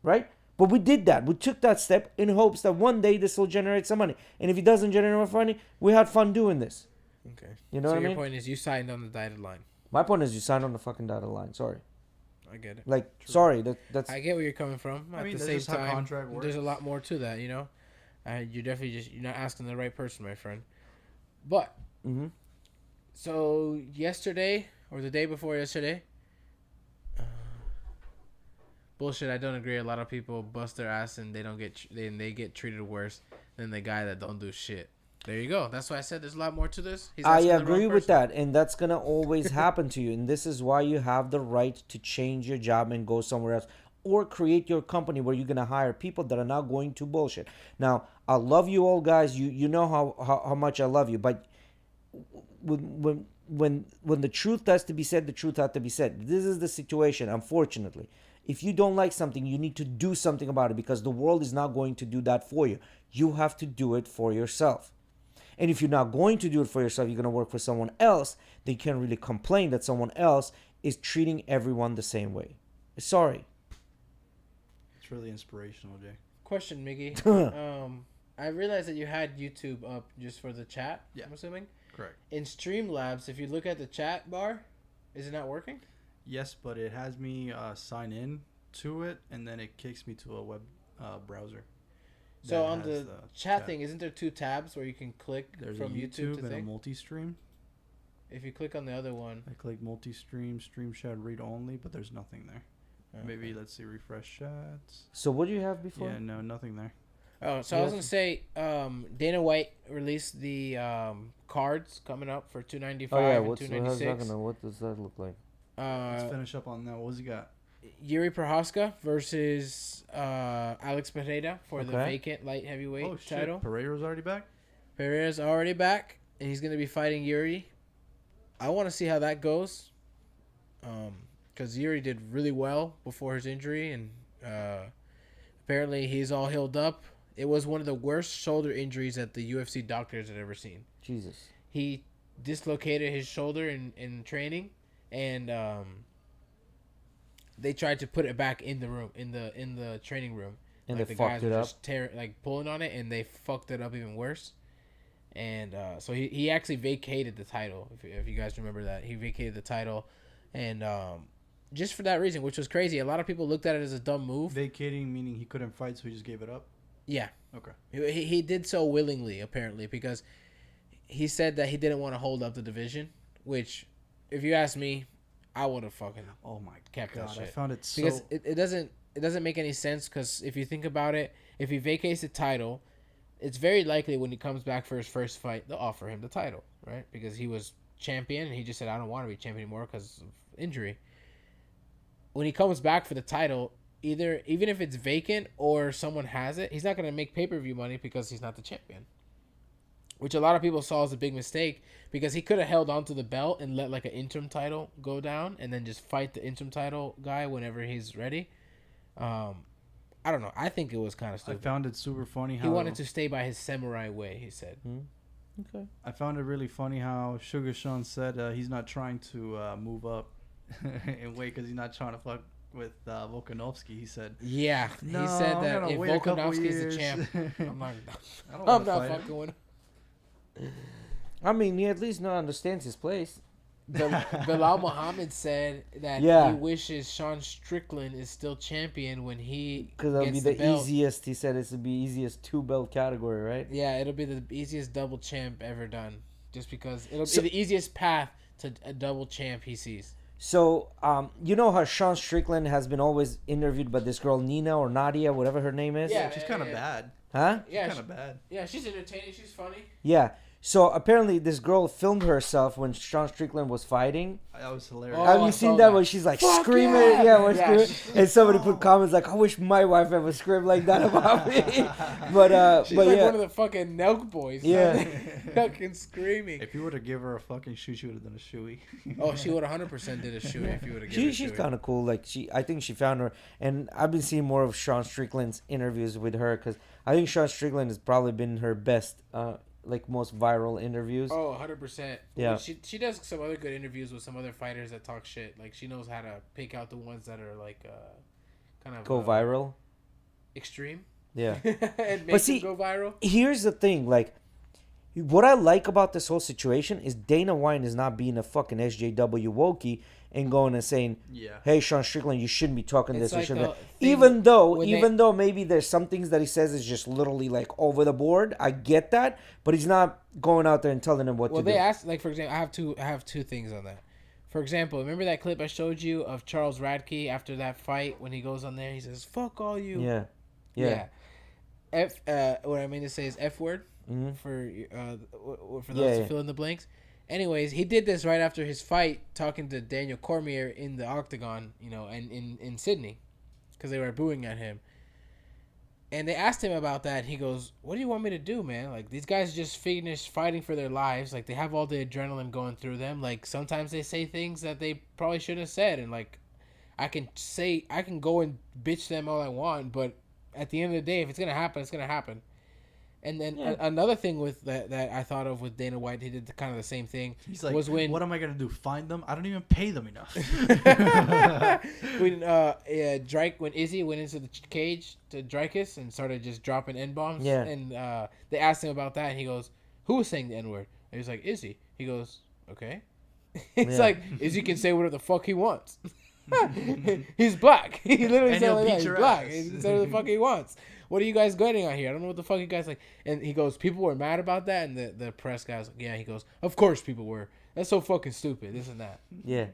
Right? But we did that. We took that step in hopes that one day this will generate some money. And if it doesn't generate enough money, we had fun doing this. Okay. You know what I mean? So your point is you signed on the dotted line. My point is you signed on the fucking dotted line. Sorry. I get it. Like, sorry. That's. I get where you're coming from. I mean, At the that's same just how time, contract works. there's a lot more to that, you're definitely you're not asking the right person, my friend. But, so yesterday, or the day before yesterday, bullshit, I don't agree. A lot of people bust their ass and they don't get they get treated worse than the guy that don't do shit. There you go. That's why I said there's a lot more to this. I agree with that, and that's gonna always happen to you. And this is why you have the right to change your job and go somewhere else, or create your company where you're gonna hire people that are not going to bullshit. Now, I love you all, guys. You know how much I love you, but when the truth has to be said, the truth has to be said. This is the situation, unfortunately. If you don't like something, you need to do something about it because the world is not going to do that for you. You have to do it for yourself. And if you're not going to do it for yourself, you're going to work for someone else, then you can't really complain that someone else is treating everyone the same way. Sorry. It's really inspirational, Jay. Question, Miggy. I realized that you had YouTube up just for the chat, Yeah. I'm assuming. Correct. In Streamlabs, if you look at the chat bar, is it not working? Yes, but it has me sign in to it, and then it kicks me to a web browser. So on the chat thing, isn't there two tabs where you can click There's from a YouTube YouTube to and a thing? multi-stream. If you click on the other one, I click multi-stream, stream chat, read only, but there's nothing there. okay. Maybe let's see, refresh chats. So what do you have before? Yeah, no, nothing there. Oh, so I was gonna say, Dana White released the cards coming up for $295 Oh yeah, and how's that $296. what does that look like? Let's finish up on that. What's he got? Yuri Prohaska versus Alex Pereira for the vacant light heavyweight title. Pereira's already back? Pereira's already back, and he's gonna be fighting Yuri. I want to see how that goes, because Yuri did really well before his injury, and apparently he's all healed up. It was one of the worst shoulder injuries that the UFC doctors had ever seen. Jesus. He dislocated his shoulder in training, and they tried to put it back in the room, in the training room, And like they the guys fucked it were up. just pulling on it, and they fucked it up even worse. And so he actually vacated the title. If you guys remember that, he vacated the title, and just for that reason, which was crazy. A lot of people looked at it as a dumb move. Vacating meaning he couldn't fight, so he just gave it up. Yeah. Okay. He did so willingly, apparently, because he said that he didn't want to hold up the division. Which, if you ask me, I would have fucking kept that shit. I found it so because it doesn't make any sense. Because if you think about it, if he vacates the title, it's very likely when he comes back for his first fight, they'll offer him the title, right? Because he was champion and he just said, I don't want to be champion anymore because of injury. When he comes back for the title, even if it's vacant or someone has it, he's not going to make pay-per-view money because he's not the champion. Which a lot of people saw as a big mistake because he could have held onto the belt and let like an interim title go down and then just fight the interim title guy whenever he's ready. I don't know. I think it was kind of stupid. I found it super funny how he wanted to stay by his samurai way, he said. Okay. I found it really funny how Sugar Sean said he's not trying to move up in weight because he's not trying to fuck with Volkanovski. He said, "Yeah, no, he said I'm that gonna if wait a couple Volkanovski's the years." champ, I'm not I'm not fucking with him." I mean, he at least now understands his place. Bilal Muhammad said that he wishes Sean Strickland is still champion when he because that'll be gets the belt. easiest. He said it's the easiest 2-belt category, right? Yeah, it'll be the easiest double champ ever done, just because it'll be the easiest path to a double champ he sees. So, you know how Sean Strickland has been always interviewed by this girl Nina or Nadia, whatever her name is. Yeah, she's kind of bad. Huh? Yeah, Kind of bad. Yeah, she's entertaining. She's funny. Yeah. So apparently this girl filmed herself when Sean Strickland was fighting. That was hilarious. Oh, Have I you seen saw that that. when she's like Fuck screaming? yeah! When Yeah, screaming. And somebody put comments like, "I wish my wife ever screamed like that about me." but She's but like yeah, one of the fucking Nelk boys. Yeah. Fucking screaming. If you were to give her a fucking shoe, she would have done a shoey. Oh, she would 100% did a shoe if you would have given her she's shoey. kind of cool. Like I think she found her, and I've been seeing more of Sean Strickland's interviews with her because I think Sean Strickland has probably been her best, like most viral interviews. Oh, 100%. Yeah. She does some other good interviews with some other fighters that talk shit. Like she knows how to pick out the ones that are like kind of Go viral. extreme. Yeah. And make But see, them go viral. Here's the thing, like, what I like about this whole situation is Dana White is not being a fucking SJW wokey and going and saying, Yeah. "Hey, Sean Strickland, you shouldn't be talking It's this." like or shouldn't a be." thing Even though maybe there's some things that he says is just literally like over the board. I get that, but he's not going out there and telling them what Well, to they do. asked, like, for example, I have two things on that. For example, remember that clip I showed you of Charles Radke after that fight when he goes on there, he says, "Fuck all you." Yeah. What I mean to say is F word Mhm. for those to fill in the blanks. Anyways, he did this right after his fight, talking to Daniel Cormier in the octagon, and in Sydney, because they were booing at him. And they asked him about that. And he goes, "What do you want me to do, man? Like, these guys just finished fighting for their lives. Like, they have all the adrenaline going through them. Like, sometimes they say things that they probably shouldn't have said. And, like, I can go and bitch them all I want. But at the end of the day, if it's going to happen, it's going to happen." And then another thing with that I thought of with Dana White, he did kind of the same thing. He's like, was when what am I gonna do? Find them? I don't even pay them enough. when Izzy went into the cage to Dreykus and started just dropping N-bombs. Yeah. And they asked him about that, and he goes, "Who was saying the N-word?" And he's like, "Izzy." He goes, "Okay." It's like Izzy can say whatever the fuck he wants. He's black. He literally And said he'll like that. beat He's your black. ass. He can say what the fuck he wants. What are you guys getting out here? I don't know what the fuck you guys like. And he goes, people were mad about that, and the press guys like, yeah. He goes, of course people were. That's so fucking stupid. This and that. Yeah.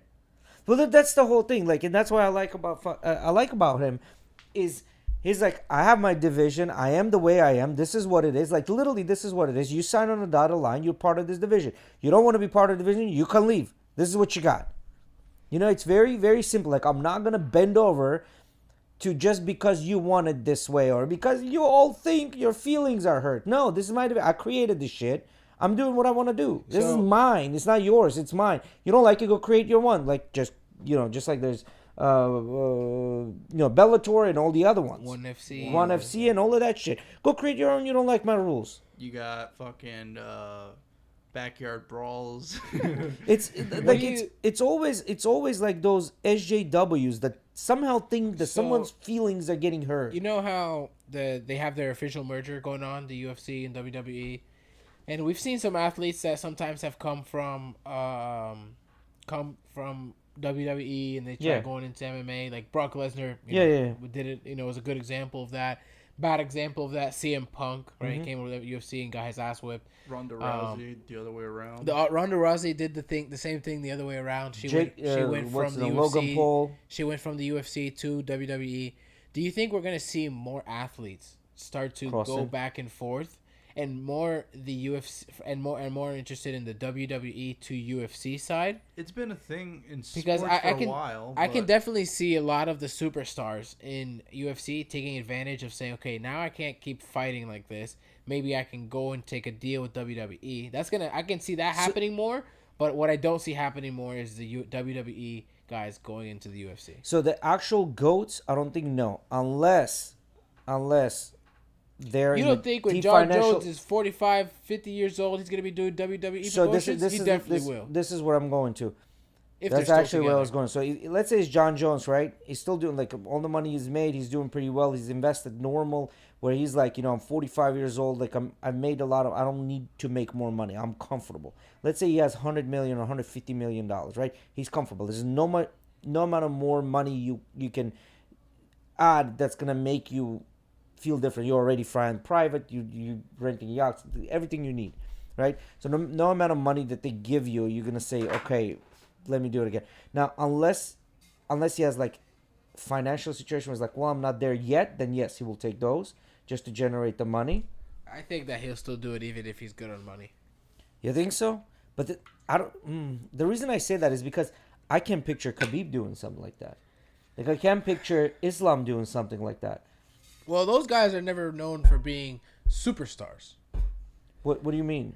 Well, that's the whole thing. Like, and that's what I like about him, is he's like, I have my division. I am the way I am. This is what it is. Like, literally, this is what it is. You sign on a dotted line. You're part of this division. You don't want to be part of the division. You can leave. This is what you got. It's very, very simple. Like, I'm not gonna bend over to just because you want it this way or because you all think your feelings are hurt. No, this is my division. I created this shit. I'm doing what I want to do. This is mine. It's not yours. It's mine. You don't like it, go create your one. Like, just like there's Bellator and all the other ones. One FC. One FC and all of that shit. Go create your own. You don't like my rules. You got fucking backyard brawls. It's always like those SJWs that somehow think that someone's feelings are getting hurt. You know how they have their official merger going on, the UFC and WWE, and we've seen some athletes that sometimes have come from WWE and they try Yeah. going into MMA. Like Brock Lesnar, Yeah. did it. Was a good example of that. Bad example of that. CM Punk, right? He came over to the UFC and got his ass whipped. Ronda Rousey, the other way around. Ronda Rousey did the same thing the other way around. She went from the UFC. Logan Paul. She went from the UFC to WWE. Do you think we're gonna see more athletes start to go back and forth, and more the UFC and more interested in the WWE to UFC side? It's been a thing in sports Because for a while. I can definitely see a lot of the superstars in UFC taking advantage of saying, okay, now I can't keep fighting like this. Maybe I can go and take a deal with WWE. I can see that happening more. But what I don't see happening more is the WWE guys going into the UFC. So the actual GOATs, I don't think no, unless they're. You don't think when John Jones is 45, 50 years old, he's gonna be doing WWE promotions? He definitely will. This is what I'm going to. If That's actually where I was going. So let's say it's John Jones, right? He's still doing like all the money he's made. He's doing pretty well. He's invested normal. Where he's like, I'm 45 years old. Like I've made a lot of. I don't need to make more money. I'm comfortable. Let's say he has $100 million or $150 million, right? He's comfortable. There's no amount of more money you can add that's gonna make you feel different. You're already flying private. You renting yachts. Everything you need, right? So no amount of money that they give you, you're gonna say, okay, let me do it again. Now, unless he has like financial situation was like, well, I'm not there yet, then yes, he will take those just to generate the money. I think that he'll still do it even if he's good on money. You think so? But I don't. The reason I say that is because I can picture Khabib doing something like that. Like I can picture Islam doing something like that. Well, those guys are never known for being superstars. What do you mean?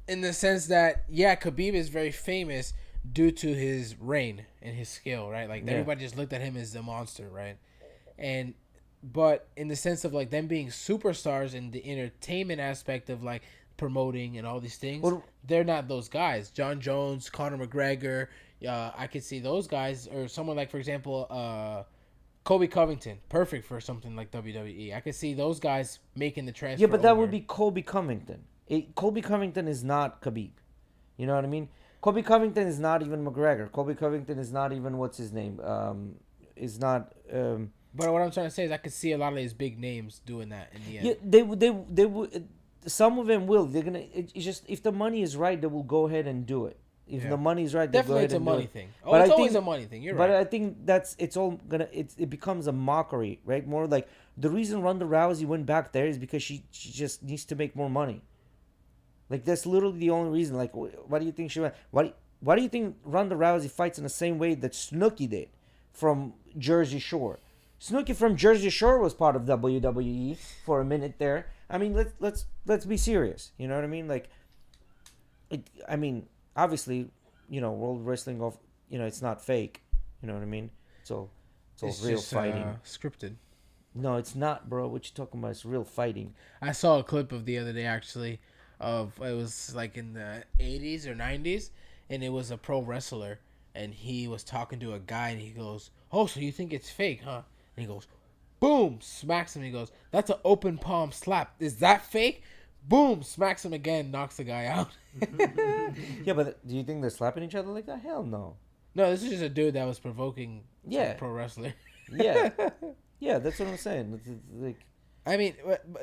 In the sense that, yeah, Khabib is very famous due to his reign and his skill, right? Like everybody just looked at him as the monster, right? But in the sense of like them being superstars in the entertainment aspect of like promoting and all these things, they're not those guys. John Jones, Conor McGregor, I could see those guys, or someone like, for example, Kobe Covington, perfect for something like WWE. I could see those guys making the transfer. Yeah, but that would be Kobe Covington. Kobe Covington is not Khabib. You know what I mean? Kobe Covington is not even McGregor. Kobe Covington is not even what's his name. Is not. But what I'm trying to say is, I could see a lot of these big names doing that in the end. Yeah, they would. Some of them will. They're gonna. It's just if the money is right, they will go ahead and do it. If the money is right, they'll go ahead and do it. Definitely, it's a money thing. Oh, but it's always a money thing. You're right. But I think it's all gonna. It becomes a mockery, right? More like the reason Ronda Rousey went back there is because she just needs to make more money. Like that's literally the only reason. Like, why do you think she went? Why do you think Ronda Rousey fights in the same way that Snooki did from Jersey Shore? Snooki from Jersey Shore was part of WWE for a minute there. I mean, let's be serious. You know what I mean? Like, obviously, World Wrestling it's not fake. You know what I mean? So it's real just, fighting. Scripted. No, it's not, bro. What you talking about? It's real fighting. I saw a clip of the other day actually. It was like in the 80s or 90s, and it was a pro wrestler, and he was talking to a guy, and he goes, "Oh, so you think it's fake, huh?" And he goes, boom, smacks him. He goes, "That's an open palm slap. Is that fake?" Boom, smacks him again, knocks the guy out. Yeah, but do you think they're slapping each other like that? Hell no. No, this is just a dude that was provoking a pro wrestler. Yeah. Yeah, that's what I'm saying. It's like, I mean,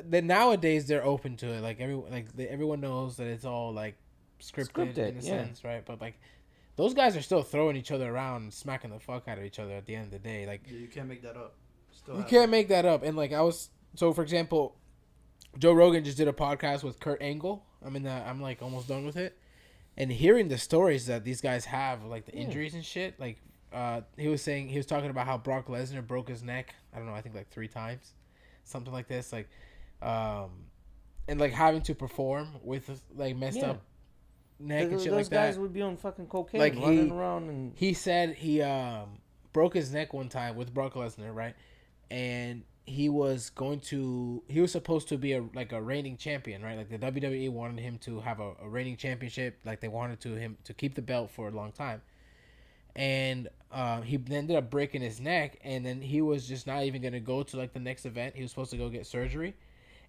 but nowadays they're open to it. Like everyone knows that it's all like scripted in a sense, right? But like those guys are still throwing each other around, and smacking the fuck out of each other at the end of the day. Like you can't make that up. You can't make that up. And like for example, Joe Rogan just did a podcast with Kurt Angle. I'm like almost done with it, and hearing the stories that these guys have, like the injuries and shit. Like he was talking about how Brock Lesnar broke his neck. I don't know. I think like 3 times. Something like this, like, and like having to perform with like messed up neck and shit like that. Those guys would be on fucking cocaine, like running around. And he said he broke his neck one time with Brock Lesnar, right? And he was supposed to be a reigning champion, right? Like the WWE wanted him to have a reigning championship, like they wanted him to keep the belt for a long time. and he ended up breaking his neck, and then he was just not even gonna go to like the next event. He was supposed to go get surgery,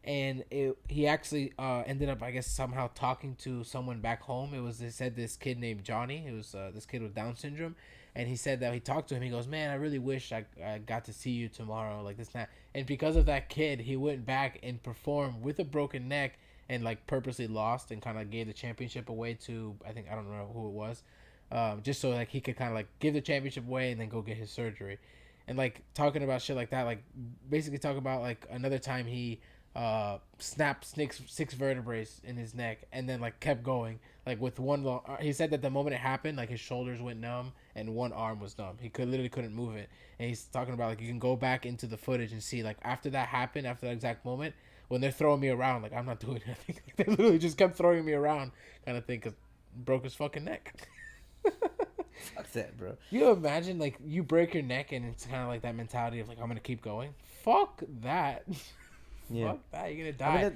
and he actually ended up, I guess, somehow talking to someone back home. They said this kid named Johnny. It was this kid with Down syndrome, and he said that he talked to him. He goes, "Man, I really wish I got to see you tomorrow, like this and that." And because of that kid, he went back and performed with a broken neck and like purposely lost and kind of gave the championship away to, I don't know who it was, just so like he could kind of like give the championship away and then go get his surgery, and like talking about shit like that, like basically talking about like another time he snapped six vertebrae in his neck and then like kept going like with he said that the moment it happened, like his shoulders went numb and one arm was numb. He literally couldn't move it, and he's talking about like you can go back into the footage and see like after that happened, after that exact moment, when they're throwing me around, like I'm not doing anything. They literally just kept throwing me around, kind of thing, because broke his fucking neck. Fuck that, bro. You imagine like you break your neck and it's kind of like that mentality of like I'm gonna keep going. Fuck that. Yeah. Fuck that. You're gonna die.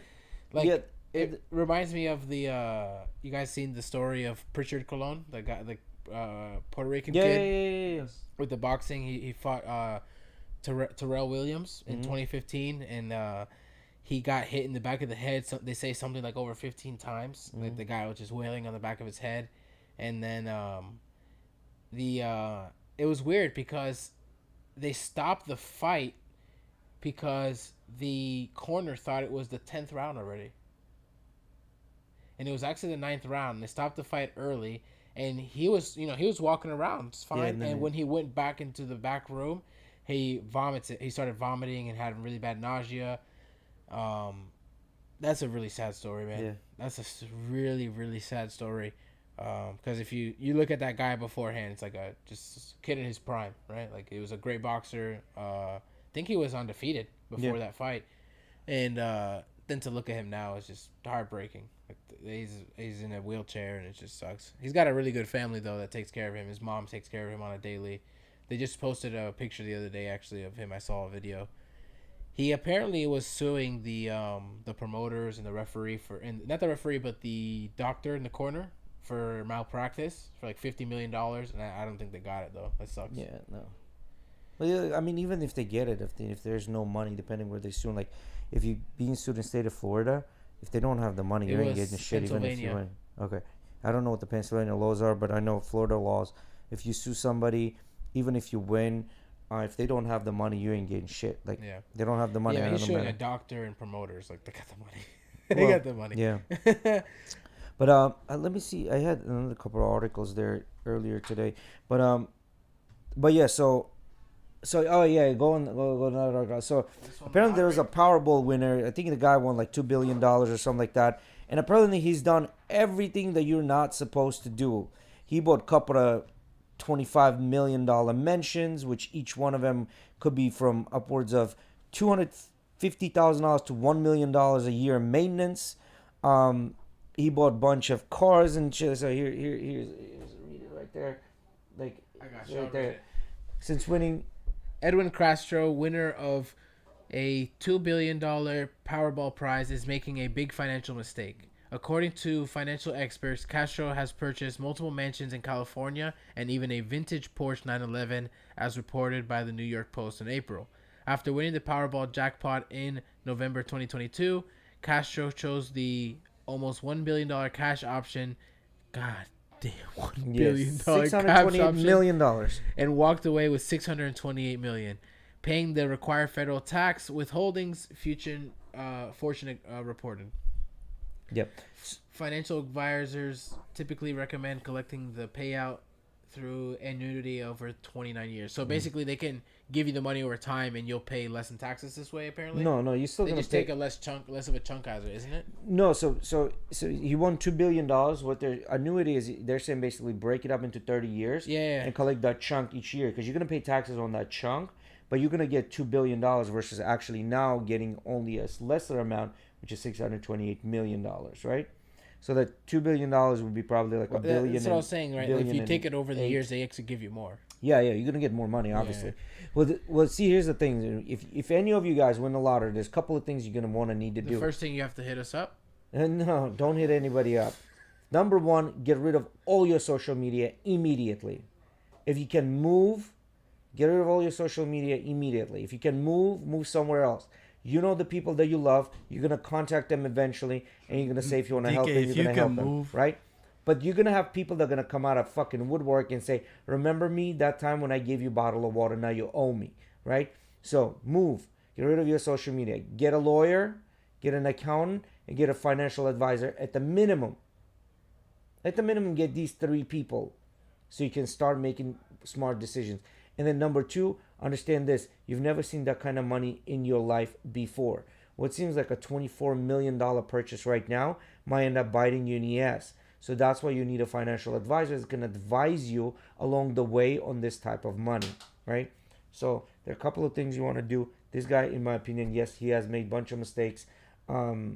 I mean, it reminds me of the you guys seen the story of Pritchard Colon, the guy, the Puerto Rican kid yeah. with the boxing. He fought Terrell Williams in 2015, and he got hit in the back of the head. So they say something like over 15 times. Like the guy was just wailing on the back of his head, and then it was weird because they stopped the fight because the corner thought it was the 10th round already. And it was actually the 9th round. They stopped the fight early, and he was walking around fine. And when he went back into the back room, he started vomiting and had really bad nausea. That's a really sad story, man. Yeah. That's a really, really sad story. Because if you look at that guy beforehand, it's like just a kid in his prime, right? Like he was a great boxer. I think he was undefeated before that fight, and then to look at him now is just heartbreaking. Like he's in a wheelchair and it just sucks. He's got a really good family though that takes care of him. His mom takes care of him on a daily. They just posted a picture the other day actually of him. I saw a video. He apparently was suing the promoters and the referee and not the referee but the doctor in the corner for malpractice for like $50 million, and I don't think they got it though. That sucks. Yeah, no. Well, yeah, I mean, even if they get it, if there's no money, depending where they sue, like if you being sued in the state of Florida, if they don't have the money, you ain't getting shit. Even if you win. Okay, I don't know what the Pennsylvania laws are, but I know Florida laws. If you sue somebody, even if you win, if they don't have the money, you ain't getting shit. Like they don't have the money. Yeah, he's suing a doctor and promoters. Like they got the money. They got the money. Yeah. But let me see. I had another couple of articles there earlier today, but yeah. So oh yeah, go another article. So apparently there was a Powerball winner. I think the guy won like $2 billion or something like that. And apparently he's done everything that you're not supposed to do. He bought a couple of $25 million mentions, which each one of them could be from upwards of $250,000 to $1 million a year in maintenance. He bought a bunch of cars and shit. So here's read it right there. Like I got you right there. Since winning, Edwin Castro, winner of a $2 billion Powerball prize, is making a big financial mistake. According to financial experts, Castro has purchased multiple mansions in California and even a vintage Porsche 911, as reported by the New York Post in April. After winning the Powerball jackpot in November 2022, Castro chose the almost $1 billion cash option. God damn, $1 billion $628 million, and walked away with $628 million, paying the required federal tax withholdings. Fortune reported. Yep. Financial advisors typically recommend collecting the payout through annuity over 29 years. So basically, they can give you the money over time, and you'll pay less in taxes this way. Apparently, no, you still they gonna just take a less of a chunk out of it, isn't it? No, so he won $2 billion. What their annuity is, they're saying basically break it up into 30 years, and collect that chunk each year, because you're gonna pay taxes on that chunk, but you're gonna get $2 billion versus actually now getting only a lesser amount, which is $628 million, right? So that $2 billion would be probably like $1 billion. That's what I was saying, right? If you take it over the years, they actually give you more. Yeah, you're gonna get more money, obviously. Yeah. Well, see, here's the thing: if any of you guys win the lottery, there's a couple of things you're gonna want to need to do. The first thing, you have to hit us up. No, don't hit anybody up. Number one, get rid of all your social media immediately. if you can move, get rid of all your social media immediately. If you can move somewhere else. You know the people that you love. You're gonna contact them eventually, and you're gonna say if you want to help DK, them, if you're gonna you help can them, move- right? But you're gonna have people that are gonna come out of fucking woodwork and say, "Remember me that time when I gave you a bottle of water? Now you owe me," right? So move. Get rid of your social media. Get a lawyer, get an accountant, and get a financial advisor at the minimum. At the minimum, get these 3 people so you can start making smart decisions. And then number 2, understand this. You've never seen that kind of money in your life before. What seems like a $24 million purchase right now might end up biting you in the ass. So that's why you need a financial advisor that's going to advise you along the way on this type of money, right? So there are a couple of things you want to do. This guy, in my opinion, yes, he has made a bunch of mistakes. That,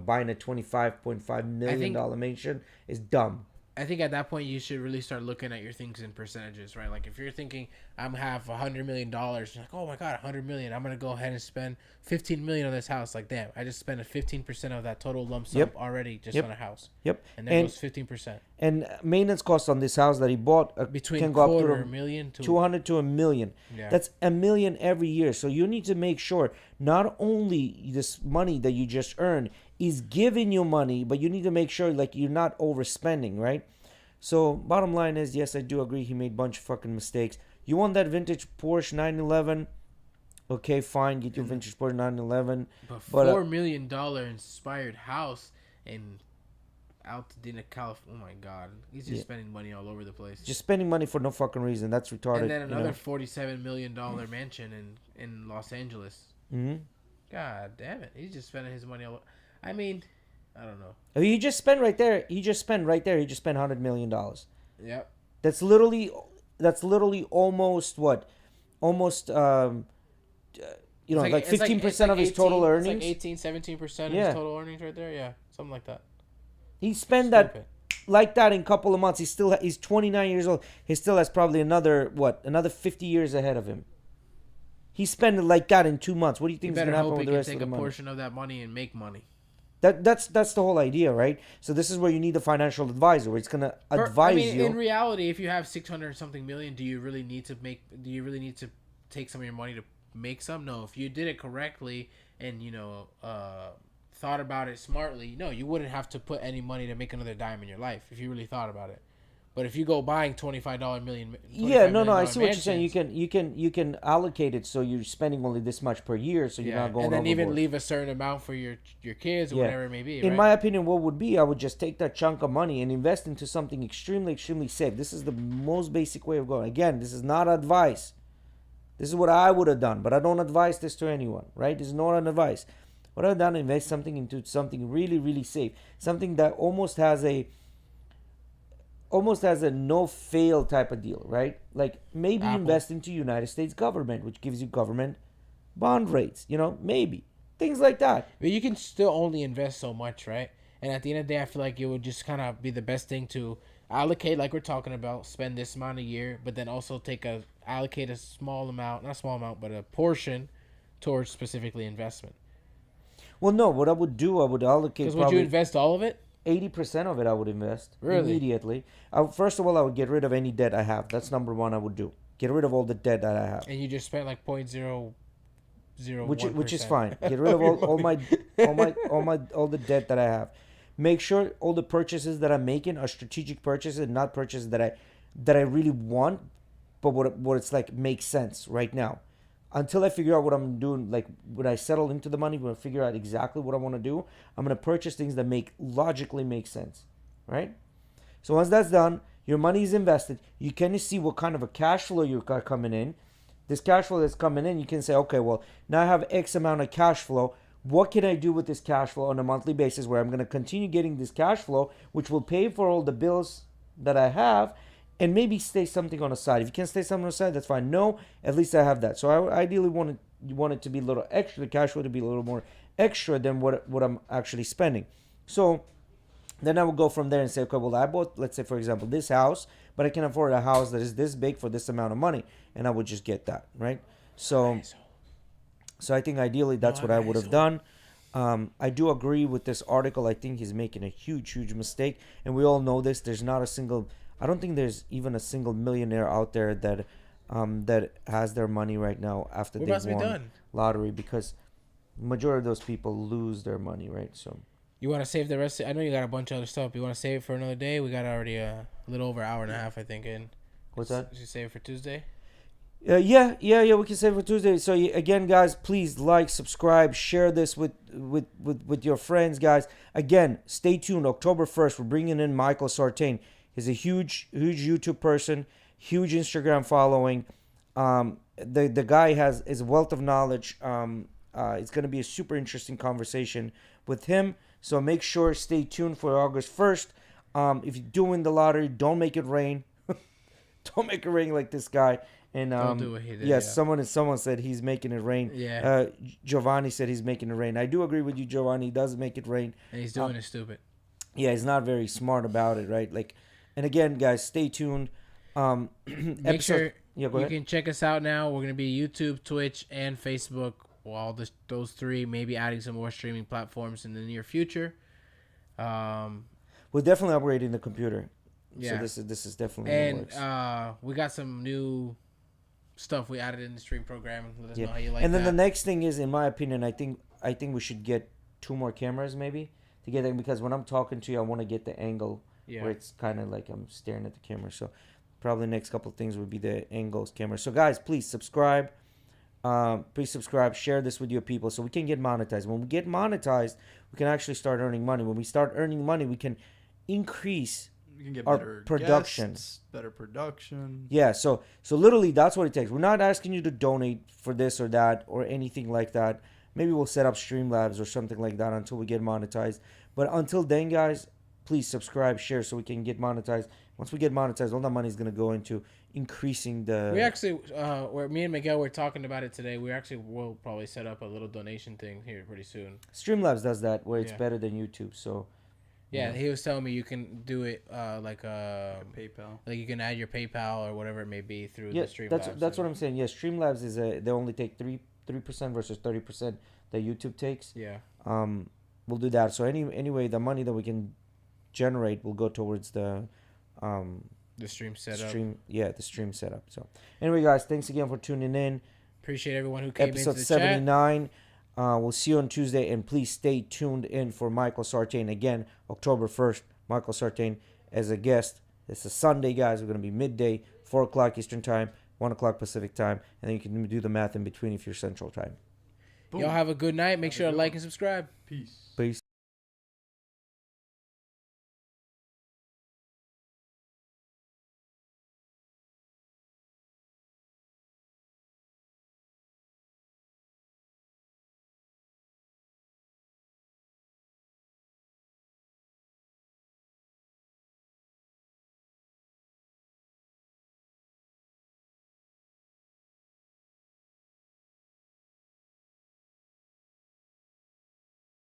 buying a $25.5 million mansion is dumb. I think at that point you should really start looking at your things in percentages, right? Like if you're thinking I'm have $100 million, you're like, oh my god, $100 million, I'm gonna go ahead and spend $15 million on this house. Like, damn, I just spent a 15% of that total lump sum already just on a house. Yep. And then goes 15%. And maintenance costs on this house that he bought Between can go up to a million to 200 to $1 million. Yeah. That's $1 million every year. So you need to make sure not only this money that you just earned is giving you money, but you need to make sure like you're not overspending, right? So bottom line is, yes, I do agree he made a bunch of fucking mistakes. You want that vintage Porsche 911? Okay, fine, get your vintage Porsche 911. But $4 million inspired house in Altadena, California. Oh my god, he's just spending money all over the place. Just spending money for no fucking reason. That's retarded. And then another $47 million mansion in Los Angeles. Mm-hmm. God damn it, he's just spending his money all. I mean, I don't know. He just spent right there. He just spent $100 million. Yep. That's literally almost what? Almost like 15% of his total earnings. It's like 18-17% of his total earnings right there. Yeah, something like that. He spent that like that in a couple of months. He's 29 years old. He still has probably another 50 years ahead of him. He spent it like that in 2 months. What do you think is going to happen with the rest of the money? Take a portion of that money and make money. That's the whole idea, right? So this is where you need a financial advisor, where it's gonna advise you. In reality, if you have 600 something million, do you really need to take some of your money to make some? No. If you did it correctly and thought about it smartly, no, you wouldn't have to put any money to make another dime in your life if you really thought about it. But if you go buying $25 million, I see what you're saying. You can allocate it so you're spending only this much per year, so you're not going overboard. And then even leave a certain amount for your kids or whatever it may be. In my opinion, what would be, I would just take that chunk of money and invest into something extremely, extremely safe. This is the most basic way of going. Again, this is not advice. This is what I would have done, but I don't advise this to anyone, right? This is not an advice. What I've done, invest something into something really, really safe, something that almost has a no fail type of deal, right? Like maybe invest into United States government, which gives you government bond rates, maybe things like that. But you can still only invest so much, right? And at the end of the day, I feel like it would just kind of be the best thing to allocate, like we're talking about, spend this amount a year, but then also allocate a small amount, not a small amount, but a portion towards specifically investment. Well, no, what I would do, I would allocate. Because would you invest all of it? 80% of it I would invest really? Immediately. First of all, I would get rid of any debt I have. That's number one I would do. Get rid of all the debt that I have. And you just spent like 0.001%. Which is fine. Get rid of all the debt that I have. Make sure all the purchases that I'm making are strategic purchases, not purchases that I really want, but what it's like makes sense right now. Until I figure out what I'm doing, like when I settle into the money, when I figure out exactly what I want to do, I'm going to purchase things that logically make sense, right? So once that's done, your money is invested. You can see what kind of a cash flow you got coming in. This cash flow that's coming in, you can say, okay, well, now I have X amount of cash flow. What can I do with this cash flow on a monthly basis where I'm going to continue getting this cash flow, which will pay for all the bills that I have, and maybe stay something on the side. If you can stay something on the side, that's fine. No, at least I have that. So I ideally want it to be a little extra, the cash flow to be a little more extra than what I'm actually spending. So then I would go from there and say, okay, well, I bought, let's say, for example, this house, but I can afford a house that is this big for this amount of money, and I would just get that, right? So I think ideally that's what I would have done. I do agree with this article. I think he's making a huge, huge mistake, and we all know this. There's not a single I don't think there's even a single millionaire out there that that has their money right now after We're they about to be won done. lottery, because majority of those people lose their money, right? So You want to save the rest? I know you got a bunch of other stuff. You want to save it for another day? We got already a little over an hour and a half, I think. In what's that? Should save it for Tuesday. Yeah. We can save it for Tuesday. So again, guys, please like, subscribe, share this with your friends, guys. Again, stay tuned. October 1st, we're bringing in Michael Sartain. He's a huge YouTube person, huge Instagram following. The guy has his wealth of knowledge. It's going to be a super interesting conversation with him. So make sure stay tuned for August 1st. If you do win the lottery, don't make it rain. Don't make it rain like this guy. And Don't do what he did. yes, Yeah. someone said he's making it rain. Yeah. Giovanni said he's making it rain. I do agree with you, Giovanni. He does make it rain. And he's doing it stupid. Yeah, he's not very smart about it, right? Like, and again, guys, stay tuned. Make sure yeah, go you ahead. can check us out now. We're gonna be YouTube, Twitch, and Facebook. Those three, maybe adding some more streaming platforms in the near future. We're definitely upgrading the computer. Yeah. So this is definitely in the works. And we got some new stuff we added in the stream program. Let us know how you like And then that. the next thing is, in my opinion, I think we should get 2 more cameras maybe together, because when I'm talking to you, I want to get the angle where it's kind of like I'm staring at the camera. So probably next couple of things would be the angles camera. So guys, please subscribe. Please subscribe. Share this with your people so we can get monetized. When we get monetized, we can actually start earning money. When we start earning money, we can increase We can get our better production. guests, better production. Yeah, so literally that's what it takes. We're not asking you to donate for this or that or anything like that. Maybe we'll set up Streamlabs or something like that until we get monetized. But until then, guys, please subscribe, share so we can get monetized. Once we get monetized, all that money is going to go into increasing the... We actually, where me and Miguel were talking about it today, we actually will probably set up a little donation thing here pretty soon. Streamlabs does that where it's Yeah. better than YouTube, so... Yeah, he was telling me you can do it like PayPal. like you can add your PayPal or whatever it may be through Yeah, the Streamlabs. that's what I'm saying. Yeah, Streamlabs is they only take 3% versus 30% that YouTube takes. Yeah. We'll do that. So anyway, the money that we can generate will go towards the The stream setup. the stream setup. So anyway, guys, thanks again for tuning in. Appreciate everyone who came Episode into the chat. 79. We'll see you on Tuesday, and please stay tuned in for Michael Sartain again, October 1st. Michael Sartain as a guest. It's a Sunday, guys. We're going to be midday, 4 o'clock Eastern Time, 1 o'clock Pacific Time, and then you can do the math in between if you're Central Time. Boom. Y'all have a good night. Make sure to like and subscribe. Peace. Peace.